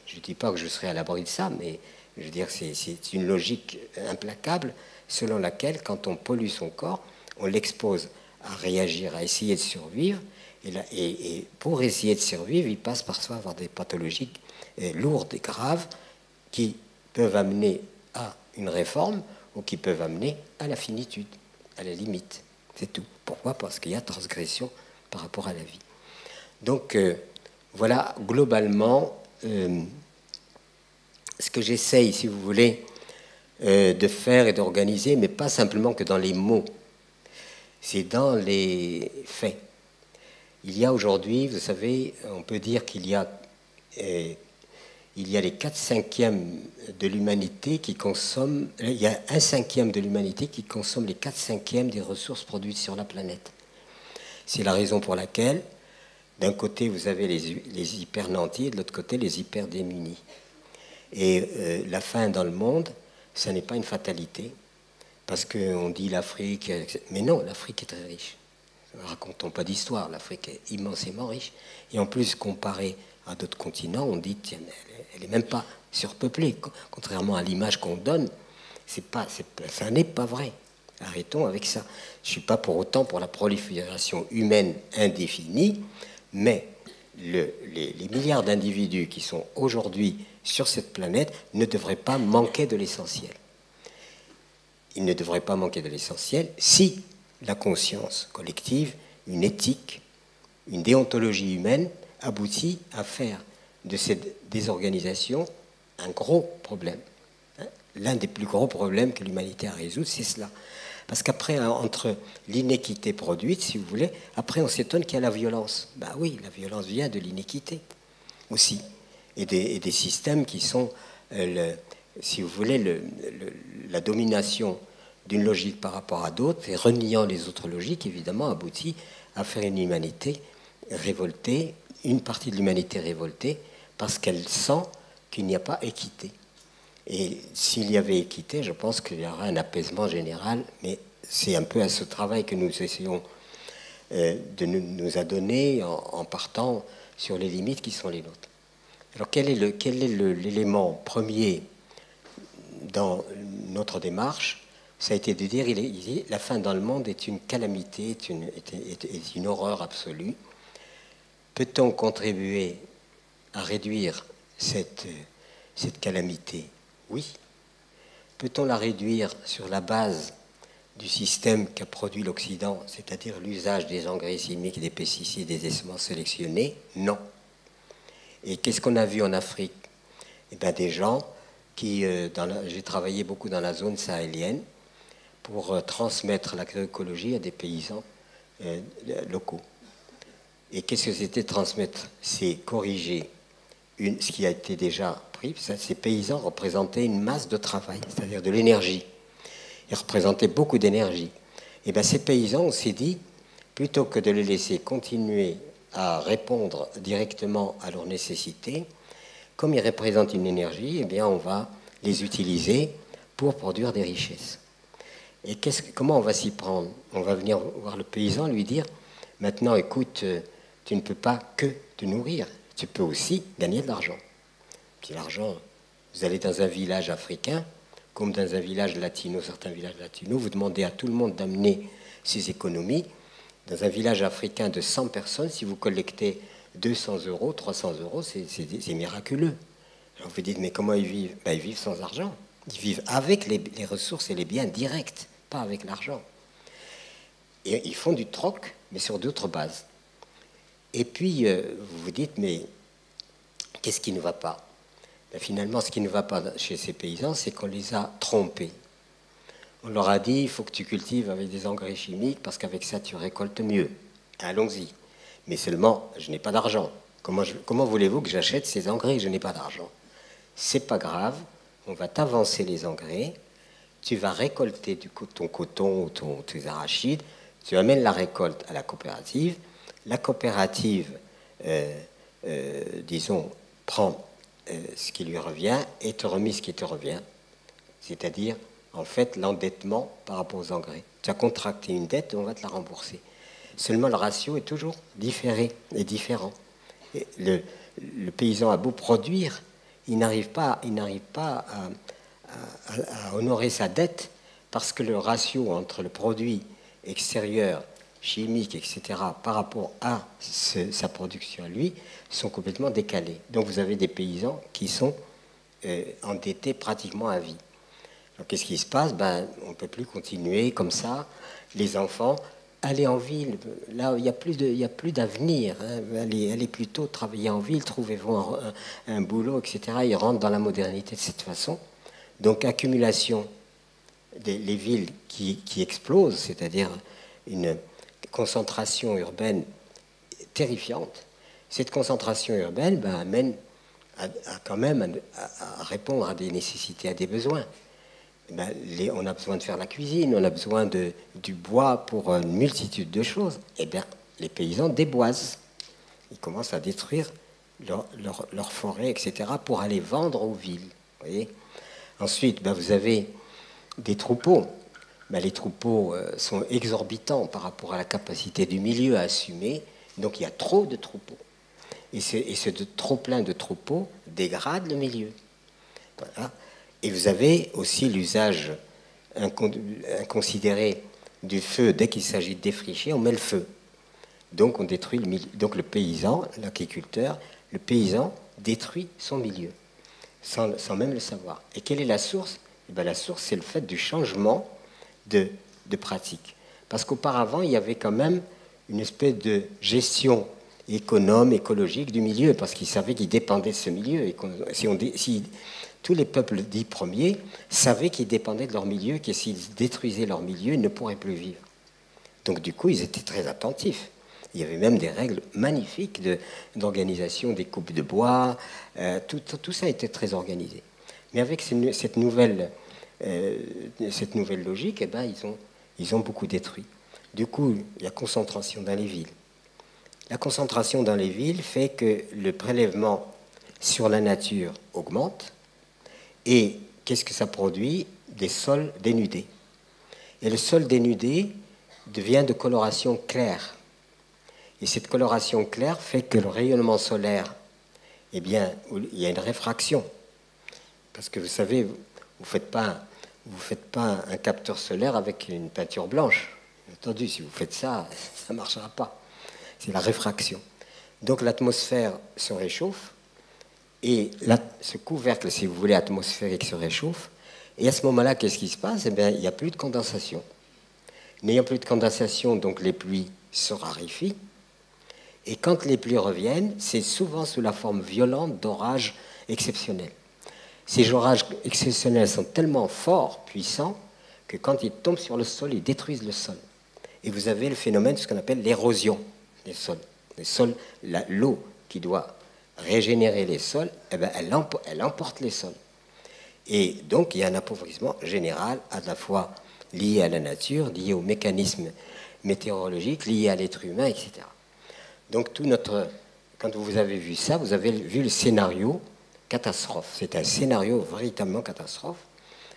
Je ne dis pas que je serai à l'abri de ça, mais je veux dire, c'est une logique implacable selon laquelle, quand on pollue son corps, on l'expose à réagir, à essayer de survivre, et pour essayer de survivre, il passe parfois avoir des pathologies lourdes et graves qui peuvent amener à une réforme ou qui peuvent amener à la finitude, à la limite. C'est tout. Pourquoi? Parce qu'il y a transgression par rapport à la vie. Donc, voilà globalement ce que j'essaye, si vous voulez, de faire et d'organiser, mais pas simplement que dans les mots. C'est dans les faits. Il y a aujourd'hui, vous savez, on peut dire qu'il y a les 4/5 de l'humanité qui consomment, il y a 1/5 de l'humanité qui consomme les 4/5 des ressources produites sur la planète. C'est la raison pour laquelle, d'un côté, vous avez les hyper nantis et de l'autre côté, les hyper démunis. Et la faim dans le monde, ça n'est pas une fatalité, parce qu'on dit l'Afrique, mais non, l'Afrique est très riche. Ne racontons pas d'histoire, l'Afrique est immensément riche. Et en plus, comparé à d'autres continents, on dit, tiens, elle n'est même pas surpeuplée. Contrairement à l'image qu'on donne, ça n'est pas vrai. Arrêtons avec ça. Je ne suis pas pour autant pour la prolifération humaine indéfinie, mais les milliards d'individus qui sont aujourd'hui sur cette planète ne devraient pas manquer de l'essentiel. Ils ne devraient pas manquer de l'essentiel si la conscience collective, une éthique, une déontologie humaine aboutit à faire de cette désorganisation un gros problème. L'un des plus gros problèmes que l'humanité a à résoudre, c'est cela. Parce qu'après, entre l'inéquité produite, si vous voulez, après on s'étonne qu'il y a la violence. Ben oui, la violence vient de l'inéquité aussi. Et des systèmes qui sont, si vous voulez, la domination d'une logique par rapport à d'autres, et reniant les autres logiques, évidemment, aboutit à faire une humanité révoltée, une partie de l'humanité révoltée, parce qu'elle sent qu'il n'y a pas équité. Et s'il y avait équité, je pense qu'il y aurait un apaisement général, mais c'est un peu à ce travail que nous essayons de nous adonner en partant sur les limites qui sont les nôtres. Alors quel est l'élément premier dans notre démarche? Ça a été de dire la faim dans le monde est une calamité, est une horreur absolue. Peut-on contribuer à réduire cette calamité? Oui. Peut-on la réduire sur la base du système qu'a produit l'Occident, c'est-à-dire l'usage des engrais chimiques, des pesticides et des semences sélectionnées? Non. Et qu'est-ce qu'on a vu en Afrique? Eh bien, des gens qui... j'ai travaillé beaucoup dans la zone sahélienne pour transmettre l'agroécologie à des paysans locaux. Et qu'est-ce que c'était transmettre? C'est corriger ce qui a été déjà pris. Ces paysans représentaient une masse de travail, c'est-à-dire de l'énergie. Ils représentaient beaucoup d'énergie. Et bien ces paysans, on s'est dit, plutôt que de les laisser continuer à répondre directement à leurs nécessités, comme ils représentent une énergie, eh bien on va les utiliser pour produire des richesses. Et comment on va s'y prendre? On va venir voir le paysan, lui dire, maintenant écoute, tu ne peux pas que te nourrir, tu peux aussi gagner de l'argent. Puis l'argent, vous allez dans un village africain, comme dans un village latino, certains villages latinos, vous demandez à tout le monde d'amener ses économies. Dans un village africain de 100 personnes, si vous collectez 200 euros, 300 euros, c'est miraculeux. Alors vous dites, mais comment ils vivent? Ben, ils vivent sans argent. Ils vivent avec les ressources et les biens directs, pas avec l'argent. Et ils font du troc, mais sur d'autres bases. Et puis, vous vous dites, mais qu'est-ce qui ne va pas? Ben, finalement, ce qui ne va pas chez ces paysans, c'est qu'on les a trompés. On leur a dit, il faut que tu cultives avec des engrais chimiques, parce qu'avec ça, tu récoltes mieux. Allons-y. Mais seulement, je n'ai pas d'argent. Comment voulez-vous que j'achète ces engrais? Je n'ai pas d'argent. C'est pas grave, on va t'avancer les engrais, tu vas récolter ton coton ou tes arachides, tu amènes la récolte à la coopérative. La coopérative, disons, prend ce qui lui revient et te remet ce qui te revient. C'est-à-dire, en fait, l'endettement par rapport aux engrais. Tu as contracté une dette, on va te la rembourser. Seulement, le ratio est toujours différé et différent. Et le paysan a beau produire, il n'arrive pas à honorer sa dette parce que le ratio entre le produit extérieur, chimique, etc., par rapport à sa production à lui, sont complètement décalés. Donc vous avez des paysans qui sont endettés pratiquement à vie. Qu'est-ce qui se passe? On ne peut plus continuer comme ça. Les enfants, aller en ville, là, il n'y a plus d'avenir. Hein. Allez plutôt travailler en ville, trouvez-vous un boulot, etc. Ils rentrent dans la modernité de cette façon. Donc, accumulation des villes qui explosent, c'est-à-dire une concentration urbaine terrifiante. Cette concentration urbaine amène quand même à répondre à des nécessités, à des besoins. On a besoin de faire la cuisine, on a besoin du bois pour une multitude de choses. Eh bien, les paysans déboisent. Ils commencent à détruire leur forêt, etc., pour aller vendre aux villes. Vous voyez. Ensuite, vous avez des troupeaux. Les troupeaux sont exorbitants par rapport à la capacité du milieu à assumer. Donc, il y a trop de troupeaux. Et ce trop plein de troupeaux dégrade le milieu. Voilà. Et vous avez aussi l'usage inconsidéré du feu. Dès qu'il s'agit de défricher, on met le feu. Donc on détruit le milieu. Donc le paysan, l'agriculteur, le paysan détruit son milieu, sans même le savoir. Et quelle est la source? La source, c'est le fait du changement de pratique. Parce qu'auparavant, il y avait quand même une espèce de gestion écologique du milieu, parce qu'ils savaient qu'ils dépendaient de ce milieu. Et si tous les peuples dits premiers savaient qu'ils dépendaient de leur milieu, que s'ils détruisaient leur milieu, ils ne pourraient plus vivre. Donc du coup, ils étaient très attentifs. Il y avait même des règles magnifiques d'organisation des coupes de bois. Tout ça était très organisé. Mais avec cette nouvelle cette nouvelle logique, eh ben, ils ont beaucoup détruit. Du coup, il y a concentration dans les villes. La concentration dans les villes fait que le prélèvement sur la nature augmente. Et qu'est-ce que ça produit? Des sols dénudés. Et le sol dénudé devient de coloration claire. Et cette coloration claire fait que le rayonnement solaire, eh bien, il y a une réfraction. Parce que vous savez, vous ne faites pas un capteur solaire avec une peinture blanche. Bien entendu, si vous faites ça, ça ne marchera pas. C'est la réfraction. Donc l'atmosphère se réchauffe, et là, ce couvercle, si vous voulez, atmosphérique se réchauffe, et à ce moment-là, qu'est-ce qui se passe? Eh bien, il n'y a plus de condensation. N'ayant plus de condensation, donc les pluies se raréfient, et quand les pluies reviennent, c'est souvent sous la forme violente d'orages exceptionnels. Ces orages exceptionnels sont tellement forts, puissants, que quand ils tombent sur le sol, ils détruisent le sol. Et vous avez le phénomène de ce qu'on appelle l'érosion des sols. Les sols, l'eau qui doit régénérer les sols, eh bien, elle emporte les sols. Et donc, il y a un appauvrissement général, à la fois lié à la nature, lié aux mécanismes météorologiques, lié à l'être humain, etc. Donc, quand vous avez vu ça, vous avez vu le scénario catastrophe. C'est un scénario véritablement catastrophe.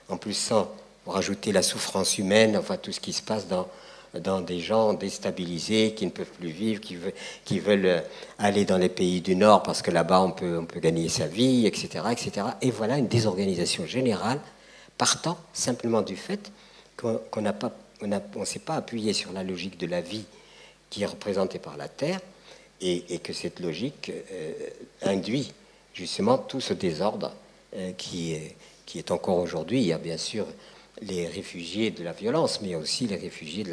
En plus, sans rajouter la souffrance humaine, enfin tout ce qui se passe dans des gens déstabilisés qui ne peuvent plus vivre, qui veulent aller dans les pays du Nord parce que là-bas on peut gagner sa vie, etc., etc. Et voilà une désorganisation générale partant simplement du fait qu'on ne s'est pas appuyé sur la logique de la vie qui est représentée par la Terre et que cette logique induit justement tout ce désordre qui est encore aujourd'hui. Il y a bien sûr les réfugiés de la violence, mais il y a aussi les réfugiés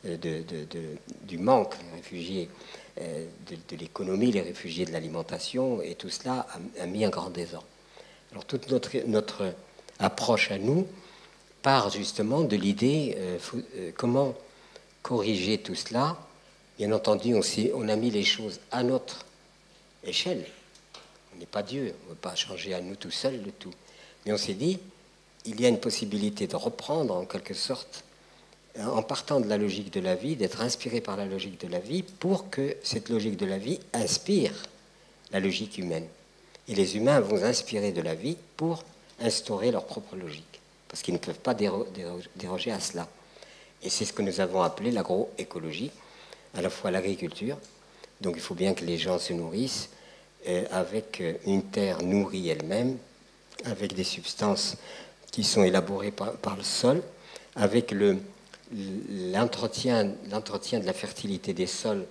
du manque, les réfugiés de l'économie, les réfugiés de l'alimentation, et tout cela a mis un grand désordre. Alors toute notre approche à nous part justement de l'idée comment corriger tout cela. Bien entendu, on a mis les choses à notre échelle. On n'est pas Dieu, on ne peut pas changer à nous tout seul le tout. Mais on s'est dit, il y a une possibilité de reprendre en quelque sorte, en partant de la logique de la vie, d'être inspiré par la logique de la vie pour que cette logique de la vie inspire la logique humaine. Et les humains vont inspirer de la vie pour instaurer leur propre logique, parce qu'ils ne peuvent pas déroger à cela. Et c'est ce que nous avons appelé l'agroécologie, à la fois l'agriculture. Donc il faut bien que les gens se nourrissent avec une terre nourrie elle-même, avec des substances qui sont élaborées par le sol, avec l'entretien de la fertilité des sols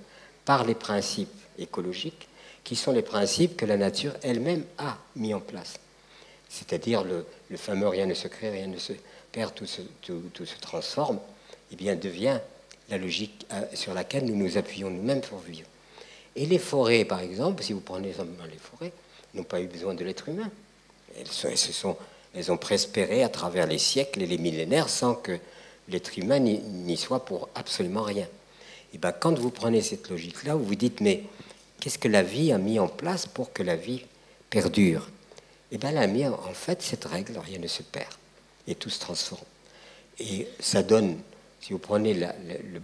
par les principes écologiques, qui sont les principes que la nature elle-même a mis en place. C'est-à-dire le fameux « rien ne se crée, rien ne se perd, tout se transforme », eh bien, devient la logique sur laquelle nous nous appuyons nous-mêmes pour vivre. Et les forêts, par exemple, si vous prenez les forêts, n'ont pas eu besoin de l'être humain. Elles ont prospéré à travers les siècles et les millénaires sans que l'être humain n'y soit pour absolument rien. Et bien, quand vous prenez cette logique-là, vous vous dites, mais qu'est-ce que la vie a mis en place pour que la vie perdure? Et bien, elle a mis en fait cette règle, rien ne se perd, et tout se transforme. Et ça donne, si vous prenez le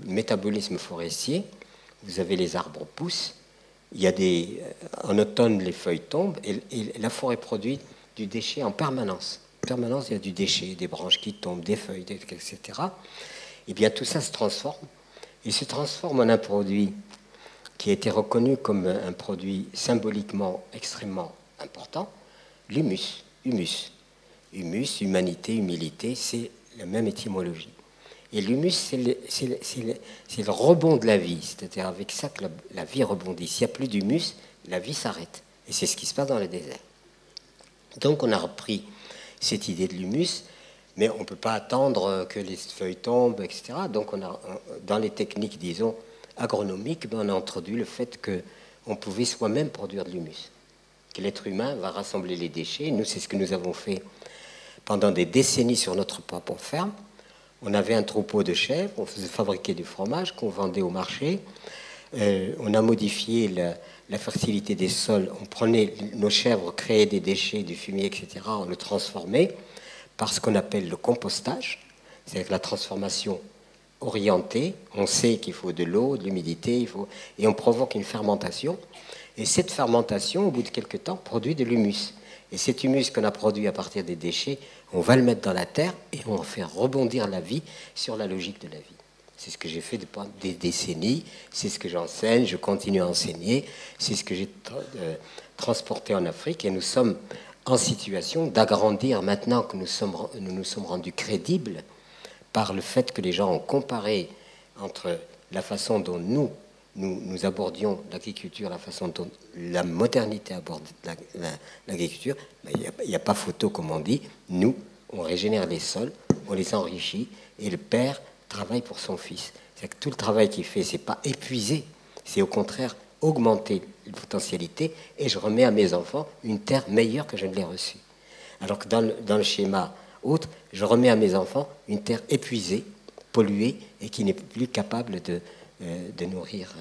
métabolisme forestier, vous avez les arbres poussent, il y a en automne, les feuilles tombent, et la forêt produit du déchet en permanence. En permanence, il y a du déchet, des branches qui tombent, des feuilles, etc. Et bien, tout ça se transforme. Il se transforme en un produit qui a été reconnu comme un produit symboliquement extrêmement important, l'humus. Humus, humanité, humilité, c'est la même étymologie. Et l'humus, c'est le rebond de la vie, c'est-à-dire avec ça que la vie rebondit. S'il n'y a plus d'humus, la vie s'arrête. Et c'est ce qui se passe dans le désert. Donc on a repris cette idée de l'humus, mais on ne peut pas attendre que les feuilles tombent, etc. Donc dans les techniques, disons, agronomiques, on a introduit le fait qu'on pouvait soi-même produire de l'humus, que l'être humain va rassembler les déchets. Nous, c'est ce que nous avons fait pendant des décennies sur notre propre ferme. On avait un troupeau de chèvres, on faisait fabriquer du fromage qu'on vendait au marché. On a modifié la fertilité des sols. On prenait nos chèvres, créaient des déchets, du fumier, etc. On le transformait par ce qu'on appelle le compostage, c'est-à-dire la transformation orientée. On sait qu'il faut de l'eau, de l'humidité, et on provoque une fermentation. Et cette fermentation, au bout de quelques temps, produit de l'humus. Et cet humus qu'on a produit à partir des déchets, on va le mettre dans la terre et on va faire rebondir la vie sur la logique de la vie. C'est ce que j'ai fait depuis des décennies, c'est ce que j'enseigne, je continue à enseigner, c'est ce que j'ai transporté en Afrique, et nous sommes en situation d'agrandir maintenant que nous nous sommes rendus crédibles par le fait que les gens ont comparé entre la façon dont nous abordions l'agriculture, la façon dont la modernité aborde l'agriculture. Il n'y a pas photo, comme on dit. Nous, on régénère les sols, on les enrichit, et le père travaille pour son fils. C'est que tout le travail qu'il fait, c'est pas épuiser, c'est au contraire augmenter les potentialités, et je remets à mes enfants une terre meilleure que je ne l'ai reçue. Alors que dans le schéma autre, je remets à mes enfants une terre épuisée, polluée, et qui n'est plus capable de nourrir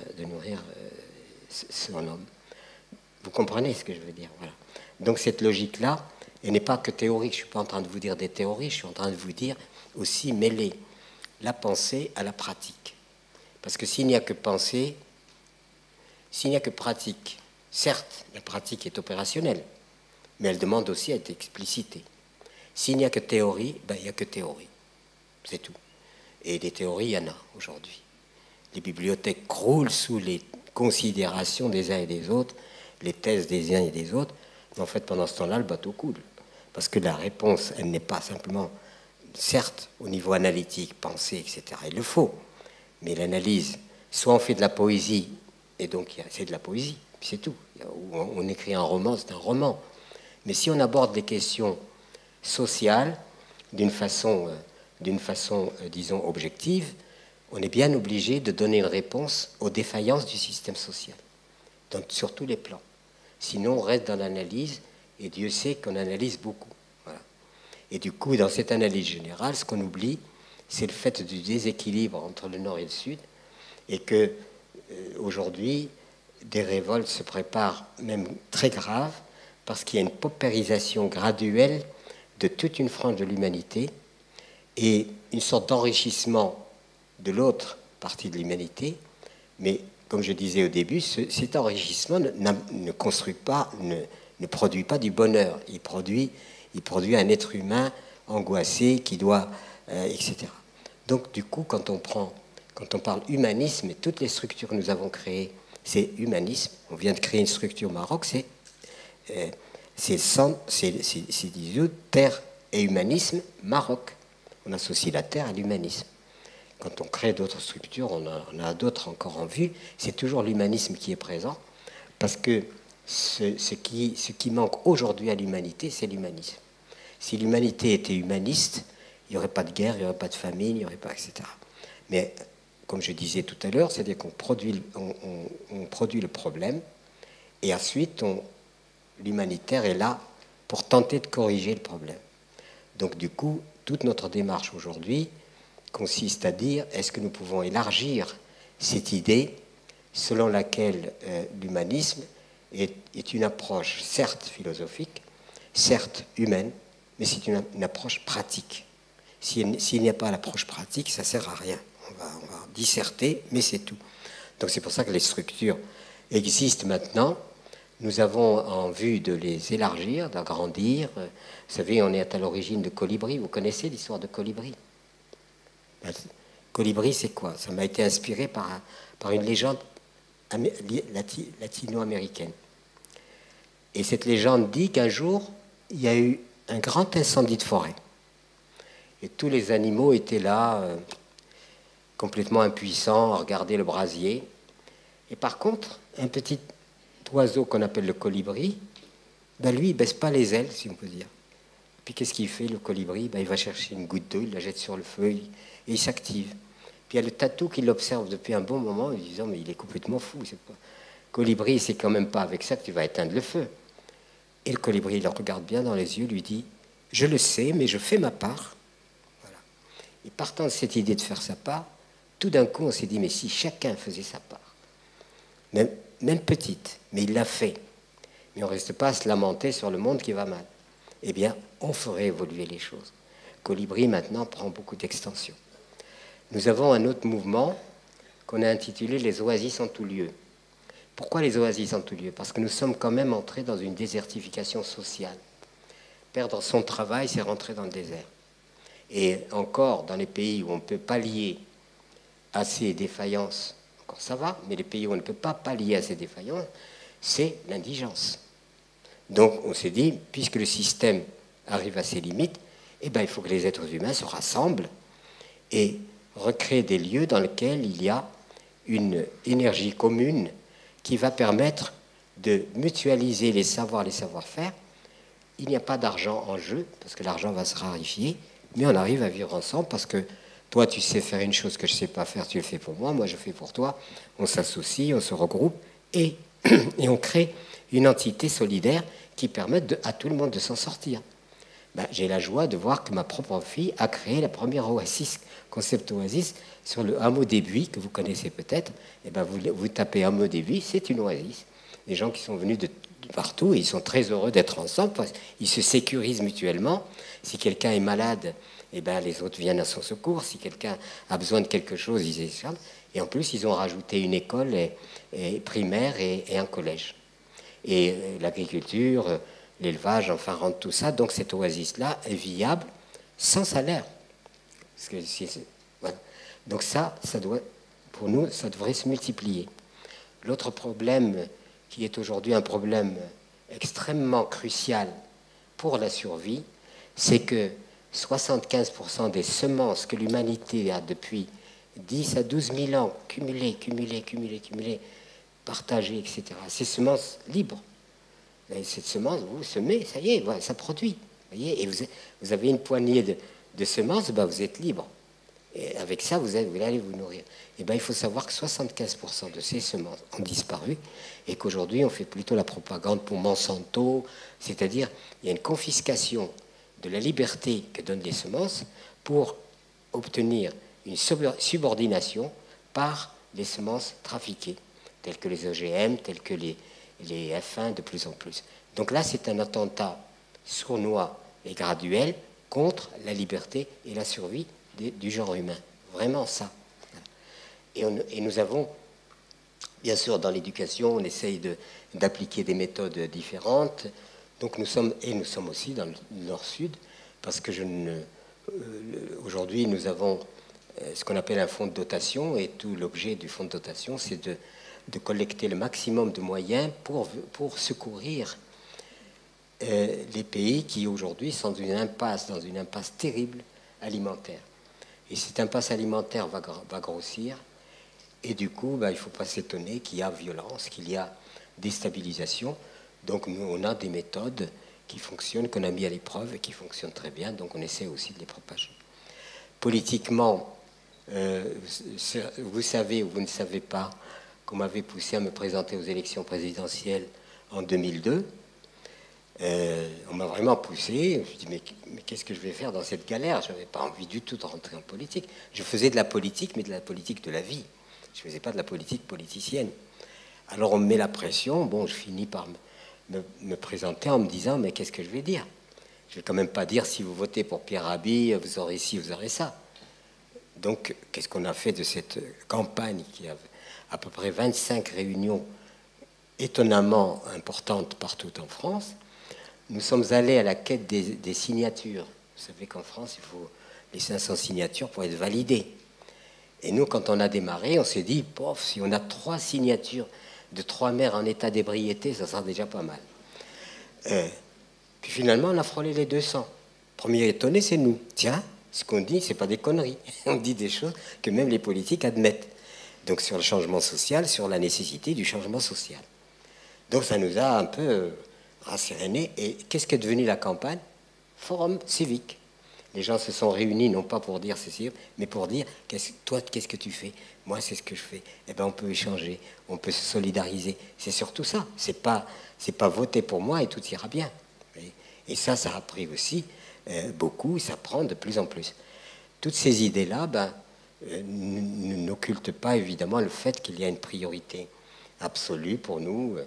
son homme. Vous comprenez ce que je veux dire? Voilà. Donc cette logique-là, elle n'est pas que théorique. Je ne suis pas en train de vous dire des théories, je suis en train de vous dire aussi mêler la pensée à la pratique. Parce que s'il n'y a que pensée, s'il n'y a que pratique, certes, la pratique est opérationnelle, mais elle demande aussi à être explicitée. S'il n'y a que théorie, ben, il n'y a que théorie. C'est tout. Et des théories, il y en a aujourd'hui. Les bibliothèques croulent sous les considérations des uns et des autres, les thèses des uns et des autres. Mais en fait, pendant ce temps-là, le bateau coule. Parce que la réponse, elle n'est pas simplement, certes, au niveau analytique, pensée, etc. Il le faut. Mais l'analyse, soit on fait de la poésie, et donc c'est de la poésie, puis c'est tout. Ou on écrit un roman, c'est un roman. Mais si on aborde des questions sociales d'une façon, disons, objective, on est bien obligé de donner une réponse aux défaillances du système social, donc sur tous les plans. Sinon, on reste dans l'analyse, et Dieu sait qu'on analyse beaucoup. Voilà. Et du coup, dans cette analyse générale, ce qu'on oublie, c'est le fait du déséquilibre entre le Nord et le Sud, et que aujourd'hui, des révoltes se préparent, même très graves, parce qu'il y a une paupérisation graduelle de toute une frange de l'humanité et une sorte d'enrichissement de l'autre partie de l'humanité. Mais comme je disais au début, cet enrichissement ne construit pas, ne produit pas du bonheur. Il produit un être humain angoissé qui doit, etc. Donc du coup, quand on parle humanisme, et toutes les structures que nous avons créées, c'est humanisme. On vient de créer une structure au Maroc, c'est terre et humanisme, Maroc. On associe la terre à l'humanisme. Quand on crée d'autres structures, on a d'autres encore en vue, c'est toujours l'humanisme qui est présent, parce que ce qui manque aujourd'hui à l'humanité, c'est l'humanisme. Si l'humanité était humaniste, il n'y aurait pas de guerre, il n'y aurait pas de famine, il n'y aurait pas, etc. Mais, comme je disais tout à l'heure, c'est-à-dire qu'on produit, on produit le problème, et ensuite, l'humanitaire est là pour tenter de corriger le problème. Donc, du coup, toute notre démarche aujourd'hui consiste à dire, est-ce que nous pouvons élargir cette idée selon laquelle l'humanisme est une approche certes philosophique, certes humaine, mais c'est une approche pratique. S'il n'y a pas l'approche pratique, ça ne sert à rien. On va disserter, mais c'est tout. Donc c'est pour ça que les structures existent maintenant. Nous avons en vue de les élargir, d'agrandir. Vous savez, on est à l'origine de Colibri. Vous connaissez l'histoire de Colibri? Colibri, c'est quoi? Ça m'a été inspiré par une légende latino-américaine. Et cette légende dit qu'un jour, il y a eu un grand incendie de forêt. Et tous les animaux étaient là, complètement impuissants, à regarder le brasier. Et par contre, un petit oiseau qu'on appelle le colibri, ben lui, il ne baisse pas les ailes, si on peut dire. Puis qu'est-ce qu'il fait, le colibri? Ben, il va chercher une goutte d'eau, il la jette sur le feu, et il s'active. Puis il y a le tatou qui l'observe depuis un bon moment, en disant, mais il est complètement fou. C'est pas... Colibri, c'est quand même pas avec ça que tu vas éteindre le feu. Et le colibri, il le regarde bien dans les yeux, lui dit, je le sais, mais je fais ma part. Voilà. Et partant de cette idée de faire sa part, tout d'un coup, on s'est dit, mais si chacun faisait sa part, même petite, mais il l'a fait. Mais on ne reste pas à se lamenter sur le monde qui va mal. Eh bien, on ferait évoluer les choses. colibri maintenant prend beaucoup d'extension. Nous avons un autre mouvement qu'on a intitulé les oasis en tout lieu. Pourquoi les oasis en tout lieu? Parce que nous sommes quand même entrés dans une désertification sociale. Perdre son travail, c'est rentrer dans le désert. Et encore, dans les pays où on peut pallier à ces défaillances, encore ça va, mais les pays où on ne peut pas pallier à ces défaillances, c'est l'indigence. Donc on s'est dit, puisque le système arrive à ses limites, eh ben, il faut que les êtres humains se rassemblent et recréer des lieux dans lesquels il y a une énergie commune qui va permettre de mutualiser les savoirs, les savoir-faire. Il n'y a pas d'argent en jeu, parce que l'argent va se raréfier, mais on arrive à vivre ensemble parce que toi, tu sais faire une chose que je ne sais pas faire, tu le fais pour moi, moi je fais pour toi. On s'associe, on se regroupe et, et on crée une entité solidaire qui permette à tout le monde de s'en sortir. Ben, j'ai la joie de voir que ma propre fille a créé la première oasis, concept oasis, sur le hameau des Buis, que vous connaissez peut-être. Et ben, vous tapez hameau des Buis, c'est une oasis. Des gens qui sont venus de partout, et ils sont très heureux d'être ensemble, parce qu'ils se sécurisent mutuellement. Si quelqu'un est malade, et ben, les autres viennent à son secours. Si quelqu'un a besoin de quelque chose, ils échangent. Et en plus, ils ont rajouté une école primaire et un collège. Et l'agriculture, l'élevage, enfin, rendent tout ça. Donc cette oasis-là est viable sans salaire. Parce que voilà. Donc ça doit, pour nous, ça devrait se multiplier. L'autre problème qui est aujourd'hui un problème extrêmement crucial pour la survie, c'est que 75% des semences que l'humanité a depuis 10 à 12 000 ans, cumulées, partagées, etc., ces semences libres. Et cette semence, vous semez, ça y est, voilà, ça produit. Voyez, et vous avez une poignée de semences, ben vous êtes libre. Et avec ça, vous allez vous nourrir. Et ben, il faut savoir que 75% de ces semences ont disparu et qu'aujourd'hui, on fait plutôt la propagande pour Monsanto, c'est-à-dire il y a une confiscation de la liberté que donnent les semences pour obtenir une subordination par les semences trafiquées, telles que les OGM, telles que les F1 de plus en plus. Donc là, c'est un attentat sournois et graduel contre la liberté et la survie du genre humain. Vraiment ça. Et nous avons, bien sûr, dans l'éducation, on essaye d'appliquer des méthodes différentes. Donc nous sommes aussi dans le nord-sud, parce que aujourd'hui, nous avons ce qu'on appelle un fonds de dotation, et tout l'objet du fonds de dotation, c'est de collecter le maximum de moyens pour secourir les pays qui aujourd'hui sont dans une impasse terrible alimentaire. Et cette impasse alimentaire va grossir, et du coup, il ne faut pas s'étonner qu'il y a violence, qu'il y a déstabilisation. Donc nous, on a des méthodes qui fonctionnent, qu'on a mis à l'épreuve et qui fonctionnent très bien, donc on essaie aussi de les propager. Politiquement, vous savez ou vous ne savez pas qu'on m'avait poussé à me présenter aux élections présidentielles en 2002. On m'a vraiment poussé. Je me suis dit, mais qu'est-ce que je vais faire dans cette galère? Je n'avais pas envie du tout de rentrer en politique. Je faisais de la politique, mais de la politique de la vie. Je ne faisais pas de la politique politicienne. Alors on me met la pression. Bon, je finis par me présenter en me disant, mais qu'est-ce que je vais dire? Je ne vais quand même pas dire, si vous votez pour Pierre Rabhi, vous aurez ci, vous aurez ça. Donc, qu'est-ce qu'on a fait de cette campagne qui a à peu près 25 réunions étonnamment importantes partout en France? Nous sommes allés à la quête des signatures. Vous savez qu'en France, il faut les 500 signatures pour être validées. Et nous, quand on a démarré, on s'est dit, pof, si on a 3 signatures de 3 maires en état d'ébriété, ça sera déjà pas mal. Puis finalement, on a frôlé les 200. Premier étonné, c'est nous. Tiens, ce qu'on dit, c'est pas des conneries. On dit des choses que même les politiques admettent. Donc sur le changement social, sur la nécessité du changement social. Donc ça nous a un peu rassérénés. Et qu'est-ce qu'est devenu la campagne? Forum civique. Les gens se sont réunis, non pas pour dire ceci, mais pour dire, toi, qu'est-ce que tu fais? Moi, c'est ce que je fais. Eh bien, on peut échanger, on peut se solidariser. C'est surtout ça. C'est pas voter pour moi et tout ira bien. Et ça a pris aussi beaucoup, ça prend de plus en plus. Toutes ces idées-là, n'occultent pas évidemment le fait qu'il y a une priorité absolue pour nous.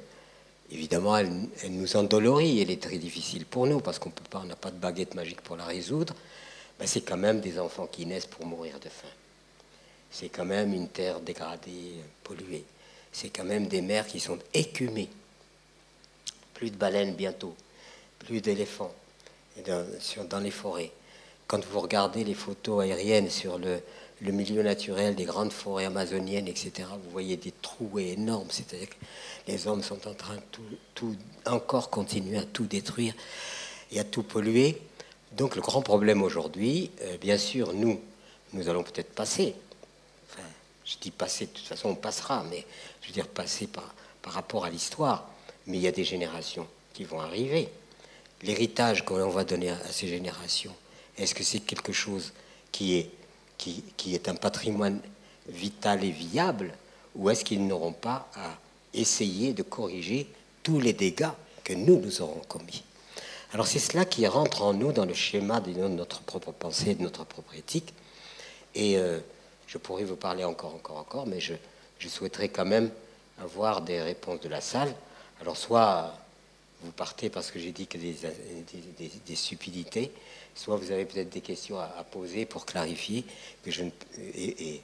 Évidemment, elle nous endolorit, elle est très difficile pour nous parce qu'on n'a pas de baguette magique pour la résoudre. ben, c'est quand même des enfants qui naissent pour mourir de faim. C'est quand même une terre dégradée, polluée. C'est quand même des mers qui sont écumées. Plus de baleines bientôt, plus d'éléphants dans les forêts. Quand vous regardez les photos aériennes sur le milieu naturel des grandes forêts amazoniennes, etc., vous voyez des trouées énormes. C'est-à-dire que les hommes sont en train de encore continuer à tout détruire et à tout polluer. Donc le grand problème aujourd'hui, bien sûr, nous allons peut-être passer. Enfin, je dis passer, de toute façon on passera, mais je veux dire passer par rapport à l'histoire. Mais il y a des générations qui vont arriver. L'héritage qu'on va donner à ces générations, est-ce que c'est quelque chose qui est un patrimoine vital et viable, ou est-ce qu'ils n'auront pas à essayer de corriger tous les dégâts que nous aurons commis? Alors c'est cela qui rentre en nous dans le schéma de notre propre pensée, de notre propre éthique. Et je pourrais vous parler encore, mais je souhaiterais quand même avoir des réponses de la salle. Alors soit vous partez parce que j'ai dit que des stupidités, soit vous avez peut-être des questions à poser pour clarifier, et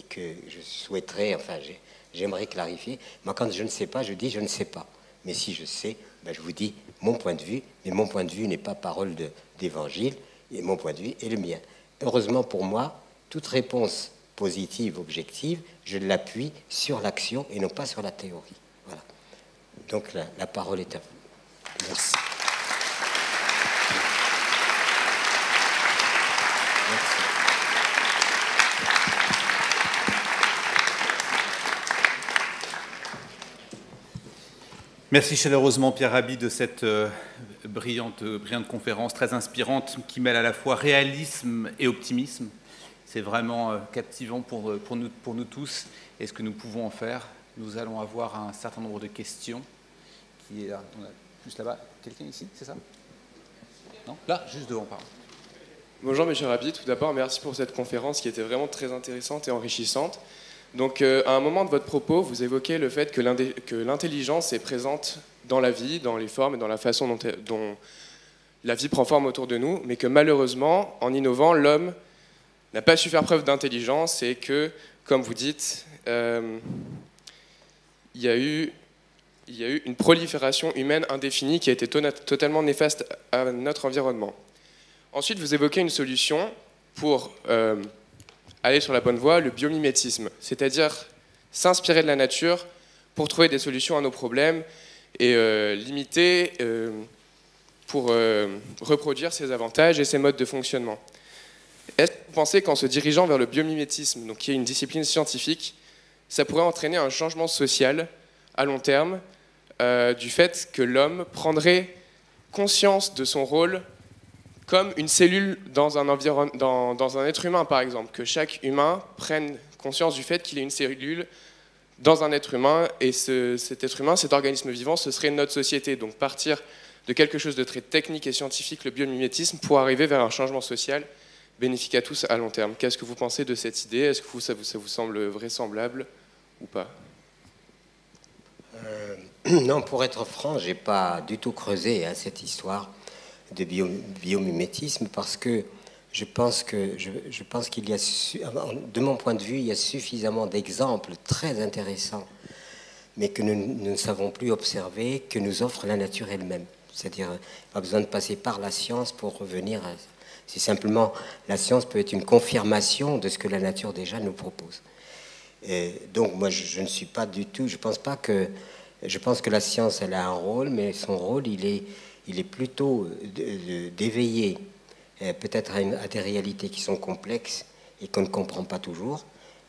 que je souhaiterais, enfin j'aimerais clarifier. Moi quand je ne sais pas, je dis je ne sais pas. Mais si je sais, ben, je vous dis mon point de vue, mais mon point de vue n'est pas parole d'évangile, et mon point de vue est le mien. Heureusement pour moi, toute réponse positive, objective, je l'appuie sur l'action et non pas sur la théorie. Voilà. Donc la parole est à vous. Merci. Merci. Merci chaleureusement Pierre Rabhi de cette brillante conférence très inspirante qui mêle à la fois réalisme et optimisme. C'est vraiment captivant pour nous tous. Et ce que nous pouvons en faire, nous allons avoir un certain nombre de questions. Qui est là, on a juste là-bas. Quelqu'un ici, c'est ça? Non? Là, juste devant, pardon. Bonjour M. Rabhi, tout d'abord merci pour cette conférence qui était vraiment très intéressante et enrichissante. Donc à un moment de votre propos, vous évoquez le fait que l'intelligence est présente dans la vie, dans les formes et dans la façon dont la vie prend forme autour de nous, mais que malheureusement, en innovant, l'homme n'a pas su faire preuve d'intelligence et que, comme vous dites, il y a eu une prolifération humaine indéfinie qui a été totalement néfaste à notre environnement. Ensuite, vous évoquez une solution pour aller sur la bonne voie, le biomimétisme, c'est-à-dire s'inspirer de la nature pour trouver des solutions à nos problèmes et l'imiter pour reproduire ses avantages et ses modes de fonctionnement. Est-ce que vous pensez qu'en se dirigeant vers le biomimétisme, donc qui est une discipline scientifique, ça pourrait entraîner un changement social à long terme du fait que l'homme prendrait conscience de son rôle comme une cellule dans un être humain, par exemple, que chaque humain prenne conscience du fait qu'il est une cellule dans un être humain, et cet être humain, cet organisme vivant, ce serait notre société. Donc partir de quelque chose de très technique et scientifique, le biomimétisme, pour arriver vers un changement social bénéfique à tous à long terme. Qu'est-ce que vous pensez de cette idée? Est-ce que ça vous semble vraisemblable ou pas? Non, pour être franc, j'ai pas du tout creusé cette histoire de biomimétisme, parce que je pense qu'il y a, de mon point de vue, il y a suffisamment d'exemples très intéressants, mais que nous ne savons plus observer, que nous offre la nature elle-même. C'est-à-dire, pas besoin de passer par la science pour revenir à... C'est simplement, la science peut être une confirmation de ce que la nature déjà nous propose. Et donc, moi, je ne suis pas du tout... Je pense que la science, elle a un rôle, mais son rôle, il est plutôt d'éveiller peut-être à des réalités qui sont complexes et qu'on ne comprend pas toujours,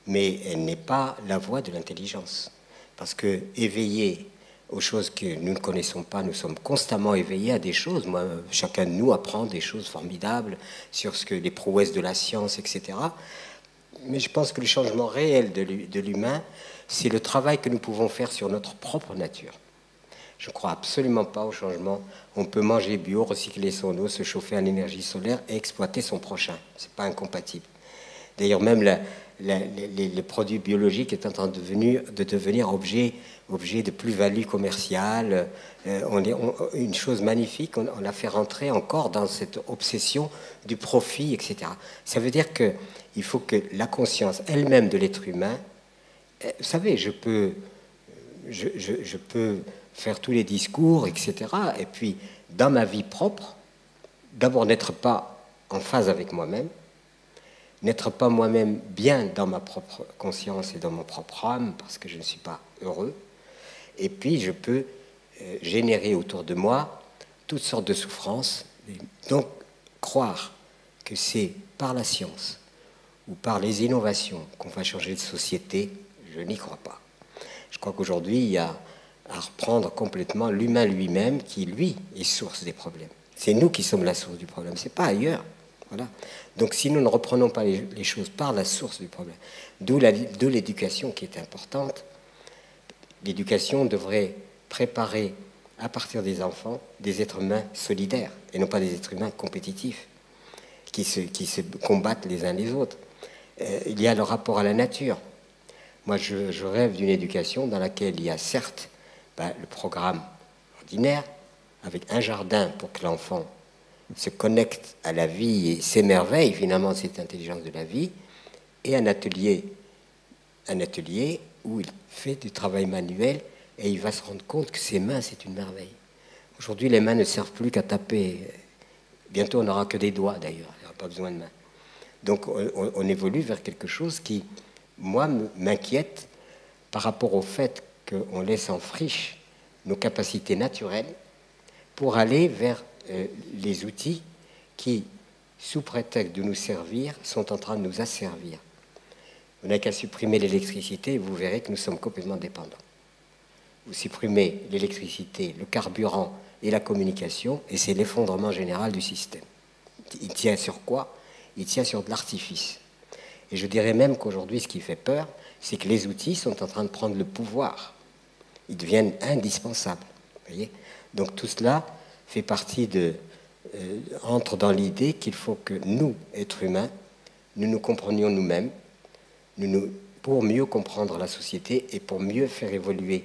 mais elle n'est pas la voie de l'intelligence. Parce que éveiller aux choses que nous ne connaissons pas, nous sommes constamment éveillés à des choses. Moi, chacun de nous apprend des choses formidables sur les prouesses de la science, etc. Mais je pense que le changement réel de l'humain, c'est le travail que nous pouvons faire sur notre propre nature. Je ne crois absolument pas au changement. On peut manger bio, recycler son eau, se chauffer en énergie solaire et exploiter son prochain. Ce n'est pas incompatible. D'ailleurs, même les produits biologiques est en train de devenir objet de plus-value commerciale. Une chose magnifique, on l'a fait rentrer encore dans cette obsession du profit, etc. Ça veut dire qu'il faut que la conscience elle-même de l'être humain, vous savez, je peux faire tous les discours, etc. Et puis, dans ma vie propre, d'abord n'être pas en phase avec moi-même, n'être pas moi-même bien dans ma propre conscience et dans mon propre âme, parce que je ne suis pas heureux. Et puis, je peux générer autour de moi toutes sortes de souffrances. Donc, croire que c'est par la science ou par les innovations qu'on va changer de société, je n'y crois pas. Je crois qu'aujourd'hui, il y a à reprendre complètement l'humain lui-même qui, lui, est source des problèmes. C'est nous qui sommes la source du problème, c'est pas ailleurs. Voilà. Donc si nous ne reprenons pas les choses par la source du problème, d'où l'éducation qui est importante, l'éducation devrait préparer à partir des enfants des êtres humains solidaires et non pas des êtres humains compétitifs qui se combattent les uns les autres. Il y a le rapport à la nature. Moi, je rêve d'une éducation dans laquelle il y a certes le programme ordinaire, avec un jardin pour que l'enfant se connecte à la vie et s'émerveille finalement de cette intelligence de la vie, et un atelier où il fait du travail manuel et il va se rendre compte que ses mains, c'est une merveille. Aujourd'hui, les mains ne servent plus qu'à taper. Bientôt, on n'aura que des doigts d'ailleurs, il n'y aura pas besoin de mains. Donc, on évolue vers quelque chose qui, moi, m'inquiète par rapport au fait qu'on laisse en friche nos capacités naturelles pour aller vers les outils qui, sous prétexte de nous servir, sont en train de nous asservir. Vous n'avez qu'à supprimer l'électricité et vous verrez que nous sommes complètement dépendants. Vous supprimez l'électricité, le carburant et la communication, et c'est l'effondrement général du système. Il tient sur quoi? Il tient sur de l'artifice. Et je dirais même qu'aujourd'hui, ce qui fait peur, c'est que les outils sont en train de prendre le pouvoir. Ils deviennent indispensables. Vous voyez? Donc tout cela fait partie entre dans l'idée qu'il faut que nous, êtres humains, nous nous comprenions nous-mêmes pour mieux comprendre la société et pour mieux faire évoluer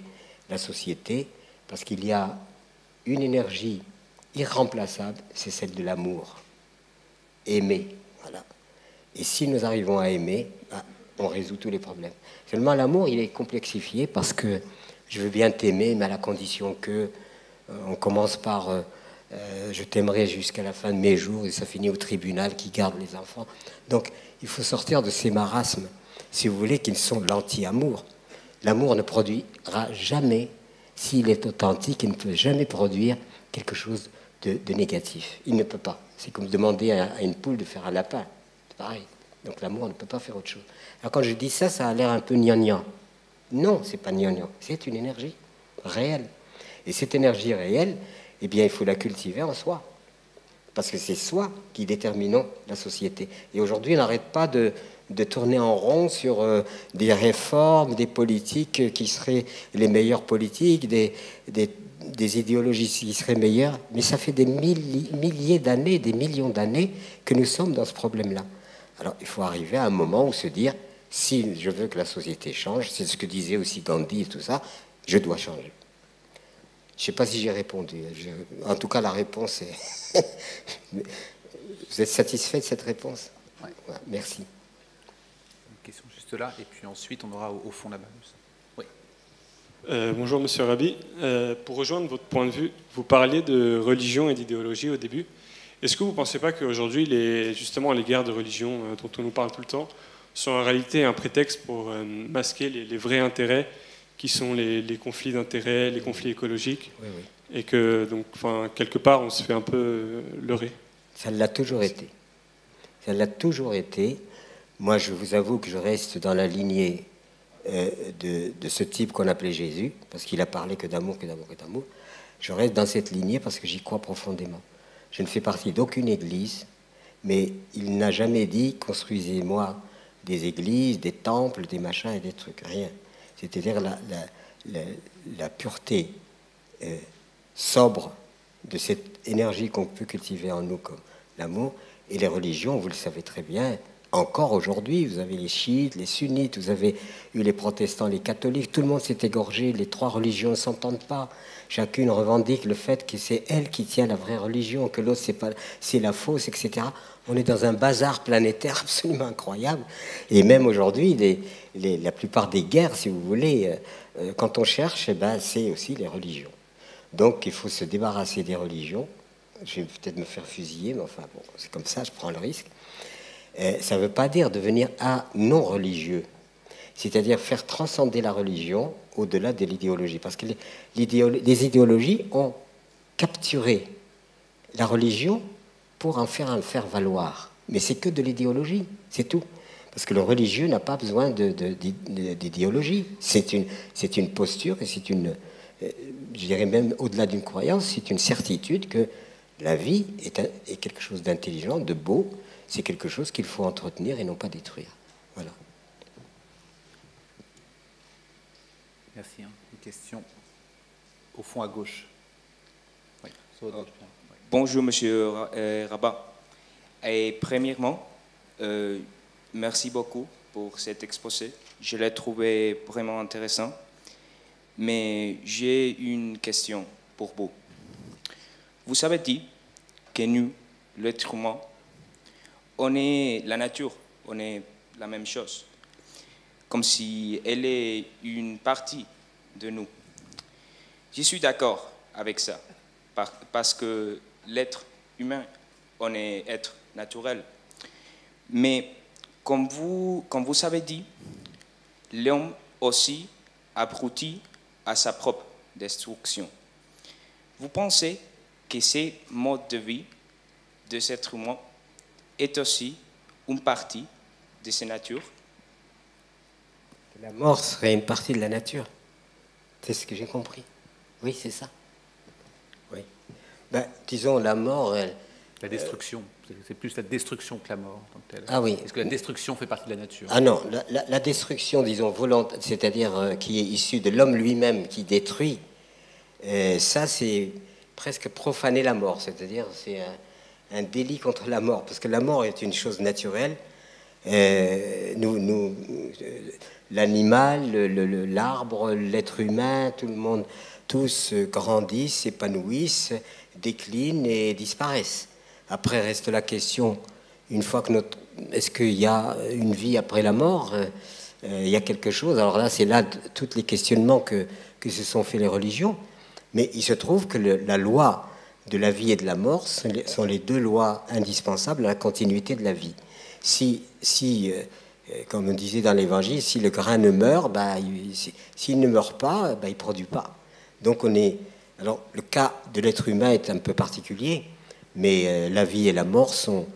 la société, parce qu'il y a une énergie irremplaçable, c'est celle de l'amour. Aimer, voilà. Et si nous arrivons à aimer, on résout tous les problèmes. Seulement l'amour, il est complexifié parce que je veux bien t'aimer, mais à la condition que on commence par je t'aimerai jusqu'à la fin de mes jours et ça finit au tribunal qui garde les enfants. Donc il faut sortir de ces marasmes, si vous voulez, qui sont l'anti-amour. L'amour ne produira jamais, s'il est authentique, il ne peut jamais produire quelque chose de négatif. Il ne peut pas. C'est comme demander à une poule de faire un lapin. C'est pareil. Donc l'amour ne peut pas faire autre chose. Alors quand je dis ça, ça a l'air un peu gnangnan. Non, c'est pas gnangnan. C'est une énergie réelle. Et cette énergie réelle, eh bien, il faut la cultiver en soi. Parce que c'est soi qui déterminons la société. Et aujourd'hui, on n'arrête pas de tourner en rond sur des réformes, des politiques qui seraient les meilleures politiques, des idéologies qui seraient meilleures. Mais ça fait des milliers d'années, des millions d'années que nous sommes dans ce problème-là. Alors, il faut arriver à un moment où se dire, si je veux que la société change, c'est ce que disait aussi Gandhi et tout ça, je dois changer. Je ne sais pas si j'ai répondu. En tout cas, la réponse est... Vous êtes satisfait de cette réponse? Ouais. Voilà, merci. Une question juste là, et puis ensuite on aura au fond là-bas. Oui. Bonjour Monsieur Rabi. Pour rejoindre votre point de vue, vous parliez de religion et d'idéologie au début. Est-ce que vous ne pensez pas qu'aujourd'hui, justement, les guerres de religion dont on nous parle tout le temps sont en réalité un prétexte pour masquer les vrais intérêts qui sont les conflits d'intérêts, les conflits écologiques, Oui, oui. Et que, donc, enfin, quelque part, on se fait un peu leurrer. Ça l'a toujours été. Ça l'a toujours été. Moi, je vous avoue que je reste dans la lignée de ce type qu'on appelait Jésus, parce qu'il a parlé que d'amour, que d'amour, que d'amour. Je reste dans cette lignée parce que j'y crois profondément. Je ne fais partie d'aucune église, mais il n'a jamais dit « construisez-moi des églises, des temples, des machins et des trucs ». Rien. C'est-à-dire la pureté sobre de cette énergie qu'on peut cultiver en nous comme l'amour. Et les religions, vous le savez très bien, encore aujourd'hui, vous avez les chiites, les sunnites, vous avez eu les protestants, les catholiques, tout le monde s'est égorgé, les trois religions ne s'entendent pas. Chacune revendique le fait que c'est elle qui tient la vraie religion, que l'autre c'est la fausse, etc. On est dans un bazar planétaire absolument incroyable. Et même aujourd'hui, la plupart des guerres, si vous voulez, quand on cherche, eh ben, c'est aussi les religions. Donc il faut se débarrasser des religions. Je vais peut-être me faire fusiller, mais enfin bon, c'est comme ça, je prends le risque. Ça ne veut pas dire devenir un non-religieux, c'est-à-dire faire transcender la religion au-delà de l'idéologie. Parce que les idéologies ont capturé la religion pour en faire un faire-valoir. Mais c'est que de l'idéologie, c'est tout. Parce que le religieux n'a pas besoin d'idéologie. C'est une posture et c'est une, je dirais même au-delà d'une croyance, c'est une certitude que la vie est quelque chose d'intelligent, de beau. C'est quelque chose qu'il faut entretenir et non pas détruire. Voilà. Merci. Une question au fond à gauche. Oui, bonjour, Monsieur Rabat. Et premièrement, merci beaucoup pour cet exposé. Je l'ai trouvé vraiment intéressant. Mais j'ai une question pour vous. Vous avez dit que nous, l'être humain, on est la nature, on est la même chose, comme si elle est une partie de nous. Je suis d'accord avec ça, parce que l'être humain, on est être naturel. Mais comme vous avez dit, l'homme aussi abrutit à sa propre destruction. Vous pensez que ce mode de vie de cet être humain est aussi une partie de sa nature? La mort serait une partie de la nature. C'est ce que j'ai compris. Oui, c'est ça. Oui. Ben, disons, la mort... La destruction. C'est plus la destruction que la mort. En tant que telle. Ah oui. Est-ce que la destruction fait partie de la nature? Ah non, la destruction, disons, volontaire, c'est-à-dire qui est issue de l'homme lui-même qui détruit, ça, c'est presque profaner la mort. C'est-à-dire, c'est un délit contre la mort, parce que la mort est une chose naturelle. L'animal, l'arbre, l'être humain, tout le monde, tous grandissent, s'épanouissent, déclinent et disparaissent. Après reste la question, une fois que est-ce qu'il y a une vie après la mort? Il y a quelque chose. Alors là, c'est là tous les questionnements que se sont fait les religions. Mais il se trouve que la loi de la vie et de la mort sont les deux lois indispensables à la continuité de la vie. Si comme on disait dans l'Évangile, si le grain ne meurt, s'il ne meurt pas, il ne produit pas. Donc alors le cas de l'être humain est un peu particulier, mais la vie et la mort sont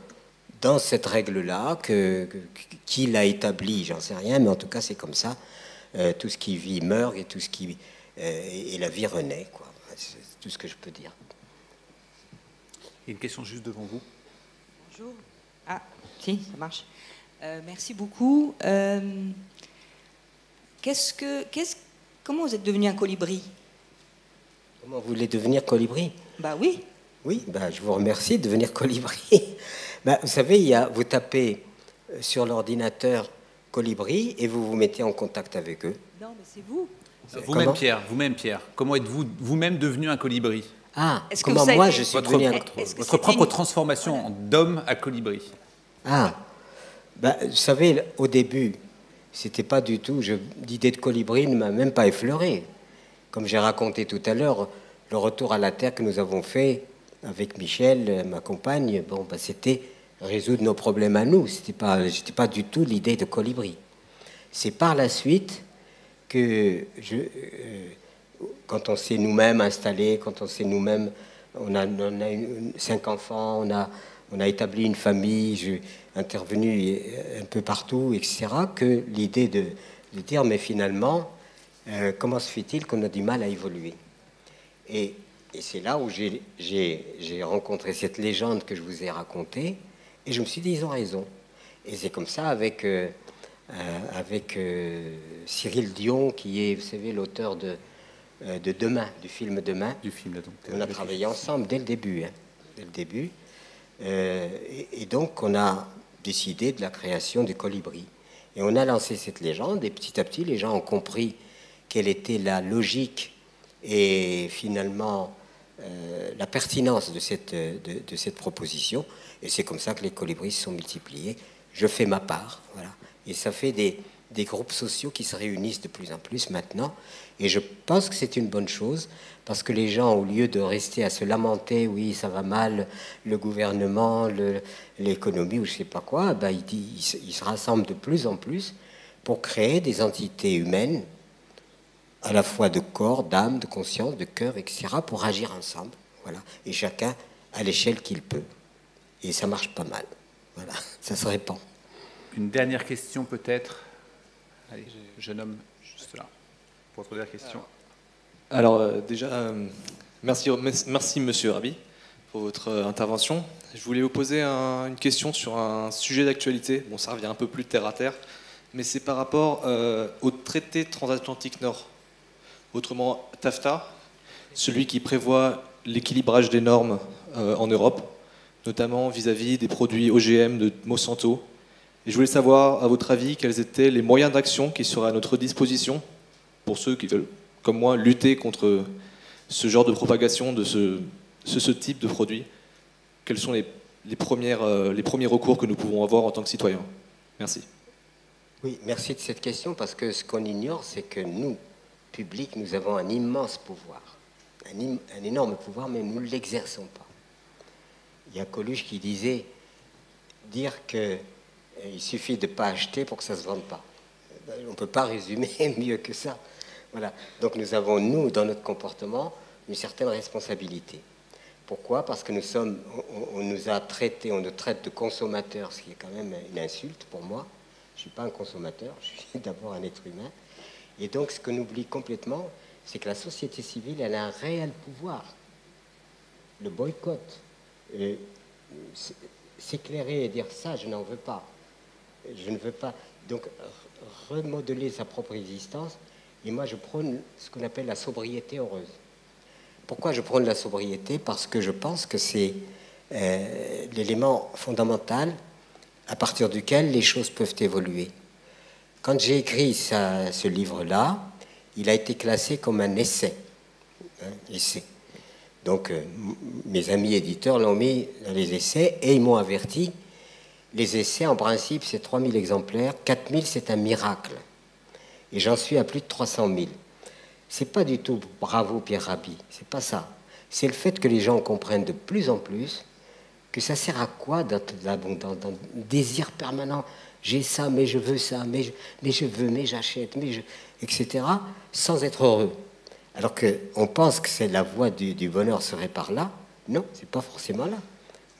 dans cette règle-là qui l'a établie, j'en sais rien, mais en tout cas c'est comme ça. Tout ce qui vit meurt et tout ce qui et la vie renaît, quoi. C'est tout ce que je peux dire. Il y a une question juste devant vous. Bonjour. Ah, si, ça marche. Merci beaucoup. Comment vous êtes devenu un colibri? Comment vous voulez devenir colibri? Bah oui. Oui, je vous remercie de devenir colibri. Vous savez, vous tapez sur l'ordinateur colibri et vous vous mettez en contact avec eux. Non, mais c'est vous. Vous-même Pierre, comment êtes-vous vous-même devenu un colibri? Ah, comment moi je suis devenu votre propre transformation d'homme à colibri. Ah, vous savez, au début, c'était pas du tout, l'idée de colibri ne m'a même pas effleuré. Comme j'ai raconté tout à l'heure, le retour à la Terre que nous avons fait avec Michel, ma compagne, c'était résoudre nos problèmes à nous. C'était pas du tout l'idée de colibri. C'est par la suite que quand on s'est nous-mêmes installés, quand on s'est nous-mêmes, on a 5 enfants, on a établi une famille, j'ai intervenu un peu partout, etc., que l'idée de dire, mais finalement, comment se fait-il qu'on a du mal à évoluer? Et c'est là où j'ai rencontré cette légende que je vous ai racontée, et je me suis dit, ils ont raison. Et c'est comme ça avec Cyril Dion, qui est, vous savez, l'auteur de Demain, du film Demain. Du film, donc. On a travaillé ensemble dès le début. Dès le début. Et donc, on a décidé de la création du colibri. Et on a lancé cette légende, et petit à petit, les gens ont compris quelle était la logique et finalement la pertinence de cette proposition. Et c'est comme ça que les colibris se sont multipliés. Je fais ma part, voilà. Et ça fait des groupes sociaux qui se réunissent de plus en plus maintenant. Et je pense que c'est une bonne chose, parce que les gens, au lieu de rester à se lamenter, oui, ça va mal, le gouvernement, l'économie ou je ne sais pas quoi, ben, ils se rassemblent de plus en plus pour créer des entités humaines, à la fois de corps, d'âme, de conscience, de cœur, etc., pour agir ensemble. Voilà. Et chacun à l'échelle qu'il peut. Et ça marche pas mal. Voilà, ça se répand. Une dernière question peut-être. Allez, jeune homme, juste là, pour poser la question. Alors déjà, merci Monsieur Rabi pour votre intervention. Je voulais vous poser une question sur un sujet d'actualité. Bon, ça revient un peu plus terre à terre, mais c'est par rapport au traité transatlantique Nord, autrement TAFTA, celui qui prévoit l'équilibrage des normes en Europe, notamment vis-à-vis des produits OGM de Monsanto. Et je voulais savoir, à votre avis, quels étaient les moyens d'action qui seraient à notre disposition pour ceux qui veulent, comme moi, lutter contre ce genre de propagation de ce type de produit. Quels sont les premiers recours que nous pouvons avoir en tant que citoyens? Merci. Oui, merci de cette question, parce que ce qu'on ignore, c'est que nous, public, nous avons un immense pouvoir, un énorme pouvoir, mais nous ne l'exerçons pas. Il y a Coluche qui disait dire qu'il suffit de ne pas acheter pour que ça ne se vende pas. On ne peut pas résumer mieux que ça. Voilà. Donc nous avons, nous, dans notre comportement, une certaine responsabilité. Pourquoi? Parce que on nous a traités, on nous traite de consommateurs, ce qui est quand même une insulte pour moi. Je ne suis pas un consommateur, je suis d'abord un être humain. Et donc, ce qu'on oublie complètement, c'est que la société civile, elle a un réel pouvoir. Le boycott, s'éclairer et dire ça, je n'en veux pas. Je ne veux pas. Donc, remodeler sa propre existence. Et moi, je prône ce qu'on appelle la sobriété heureuse. Pourquoi je prône la sobriété? Parce que je pense que c'est l'élément fondamental à partir duquel les choses peuvent évoluer. Quand j'ai écrit ce livre-là, il a été classé comme un essai. Essai. Donc, mes amis éditeurs l'ont mis dans les essais et ils m'ont averti. Les essais, en principe, c'est 3000 exemplaires. 4000, c'est un miracle. Et j'en suis à plus de 300 000. C'est pas du tout bravo Pierre Rabhi, c'est pas ça. C'est le fait que les gens comprennent de plus en plus que ça sert à quoi dans l'abondance, dans le désir permanent. J'ai ça, mais je veux ça, mais je veux, mais j'achète, etc., sans être heureux. Alors qu'on pense que c'est la voie du bonheur serait par là. Non, c'est pas forcément là.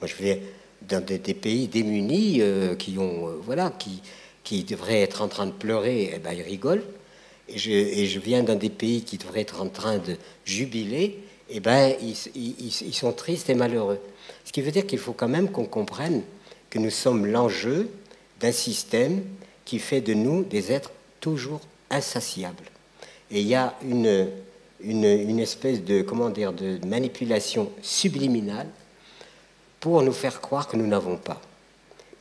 Moi, je vais dans des pays démunis qui devraient être en train de pleurer, eh ben, ils rigolent. Et je viens dans des pays qui devraient être en train de jubiler, eh ben, ils sont tristes et malheureux. Ce qui veut dire qu'il faut quand même qu'on comprenne que nous sommes l'enjeu d'un système qui fait de nous des êtres toujours insatiables. Et il y a une espèce de manipulation subliminale pour nous faire croire que nous n'avons pas,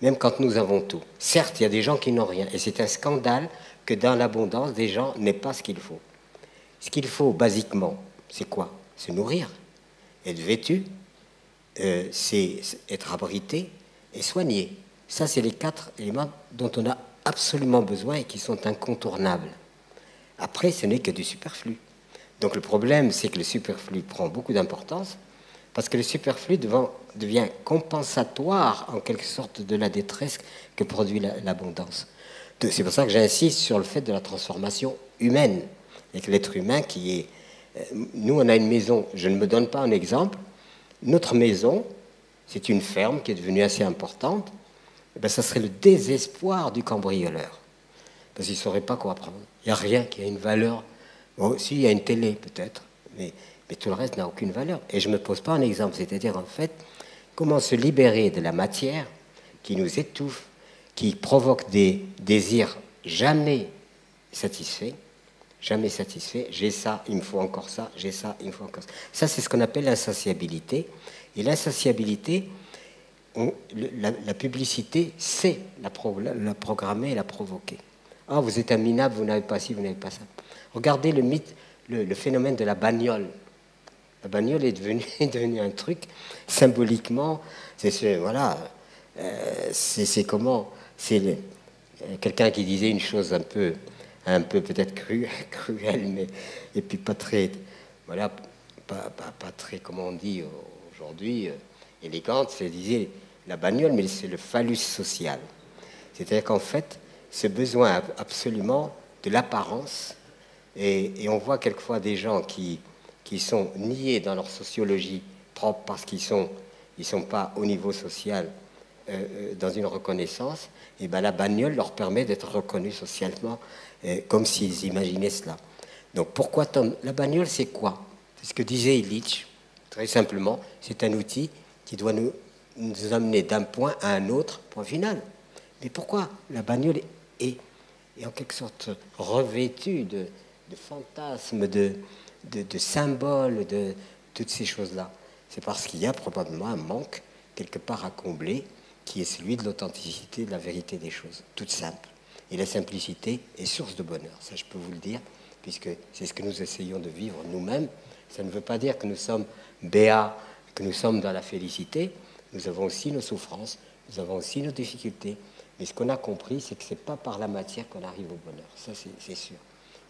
même quand nous avons tout. Certes, il y a des gens qui n'ont rien, et c'est un scandale que dans l'abondance, des gens n'aient pas ce qu'il faut. Ce qu'il faut, basiquement, c'est quoi? Se nourrir, être vêtu, c'est être abrité et soigné. Ça, c'est les 4 éléments dont on a absolument besoin et qui sont incontournables. Après, ce n'est que du superflu. Donc le problème, c'est que le superflu prend beaucoup d'importance parce que le superflu devient compensatoire, en quelque sorte, de la détresse que produit l'abondance. C'est pour ça que j'insiste sur le fait de la transformation humaine. Et que l'être humain qui est... Nous, on a une maison, je ne me donne pas un exemple. Notre maison, c'est une ferme qui est devenue assez importante. Et bien, ça serait le désespoir du cambrioleur. Parce qu'il ne saurait pas quoi prendre. Il n'y a rien qui a une valeur. Bon, si, il y a une télé, peut-être. Mais tout le reste n'a aucune valeur. Et je ne me pose pas un exemple. C'est-à-dire, en fait, comment se libérer de la matière qui nous étouffe, qui provoque des désirs jamais satisfaits. Jamais satisfaits. J'ai ça, il me faut encore ça. J'ai ça, il me faut encore ça. Ça, c'est ce qu'on appelle l'insatiabilité. Et l'insatiabilité, la publicité sait la programmer et la provoquer. Ah, vous êtes un minable, vous n'avez pas ci, vous n'avez pas ça. Regardez le mythe, le phénomène de la bagnole. La bagnole est devenue un truc, symboliquement, voilà, c'est comment, c'est quelqu'un qui disait une chose un peu peut-être cruelle, mais, et puis pas très, voilà, pas très, comment on dit aujourd'hui, élégante, c'est disait la bagnole, mais c'est le phallus social. C'est-à-dire qu'en fait, ce besoin absolument de l'apparence, et on voit quelquefois des gens qui sont niés dans leur sociologie propre parce qu'ils sont pas au niveau social dans une reconnaissance, et ben la bagnole leur permet d'être reconnus socialement comme s'ils imaginaient cela. Donc pourquoi la bagnole, c'est quoi? C'est ce que disait Illich, très simplement, c'est un outil qui doit nous amener d'un point à un autre, point final. Mais pourquoi la bagnole est en quelque sorte revêtue de fantasmes, de symboles, de toutes ces choses-là? C'est parce qu'il y a probablement un manque quelque part à combler qui est celui de l'authenticité, de la vérité des choses, toute simple. Et la simplicité est source de bonheur, ça je peux vous le dire, puisque c'est ce que nous essayons de vivre nous-mêmes. Ça ne veut pas dire que nous sommes béats, que nous sommes dans la félicité. Nous avons aussi nos souffrances, nous avons aussi nos difficultés. Mais ce qu'on a compris, c'est que ce n'est pas par la matière qu'on arrive au bonheur. Ça, c'est sûr.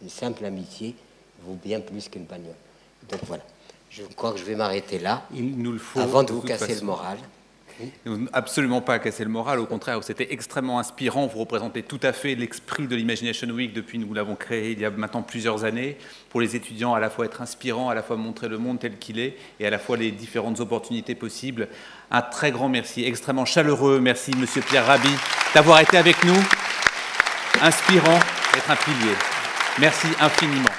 Une simple amitié vaut bien plus qu'une bagnole. Donc voilà, je crois que je vais m'arrêter là, il nous le faut, avant de vous casser le moral. Absolument pas casser le moral, au contraire, c'était extrêmement inspirant. Vous représentez tout à fait l'esprit de l'Imagination Week depuis que nous l'avons créé il y a maintenant plusieurs années. Pour les étudiants, à la fois être inspirant, à la fois montrer le monde tel qu'il est, et à la fois les différentes opportunités possibles. Un très grand merci, extrêmement chaleureux. Merci, Monsieur Pierre Rabhi, d'avoir été avec nous. Inspirant, être un pilier. Merci infiniment.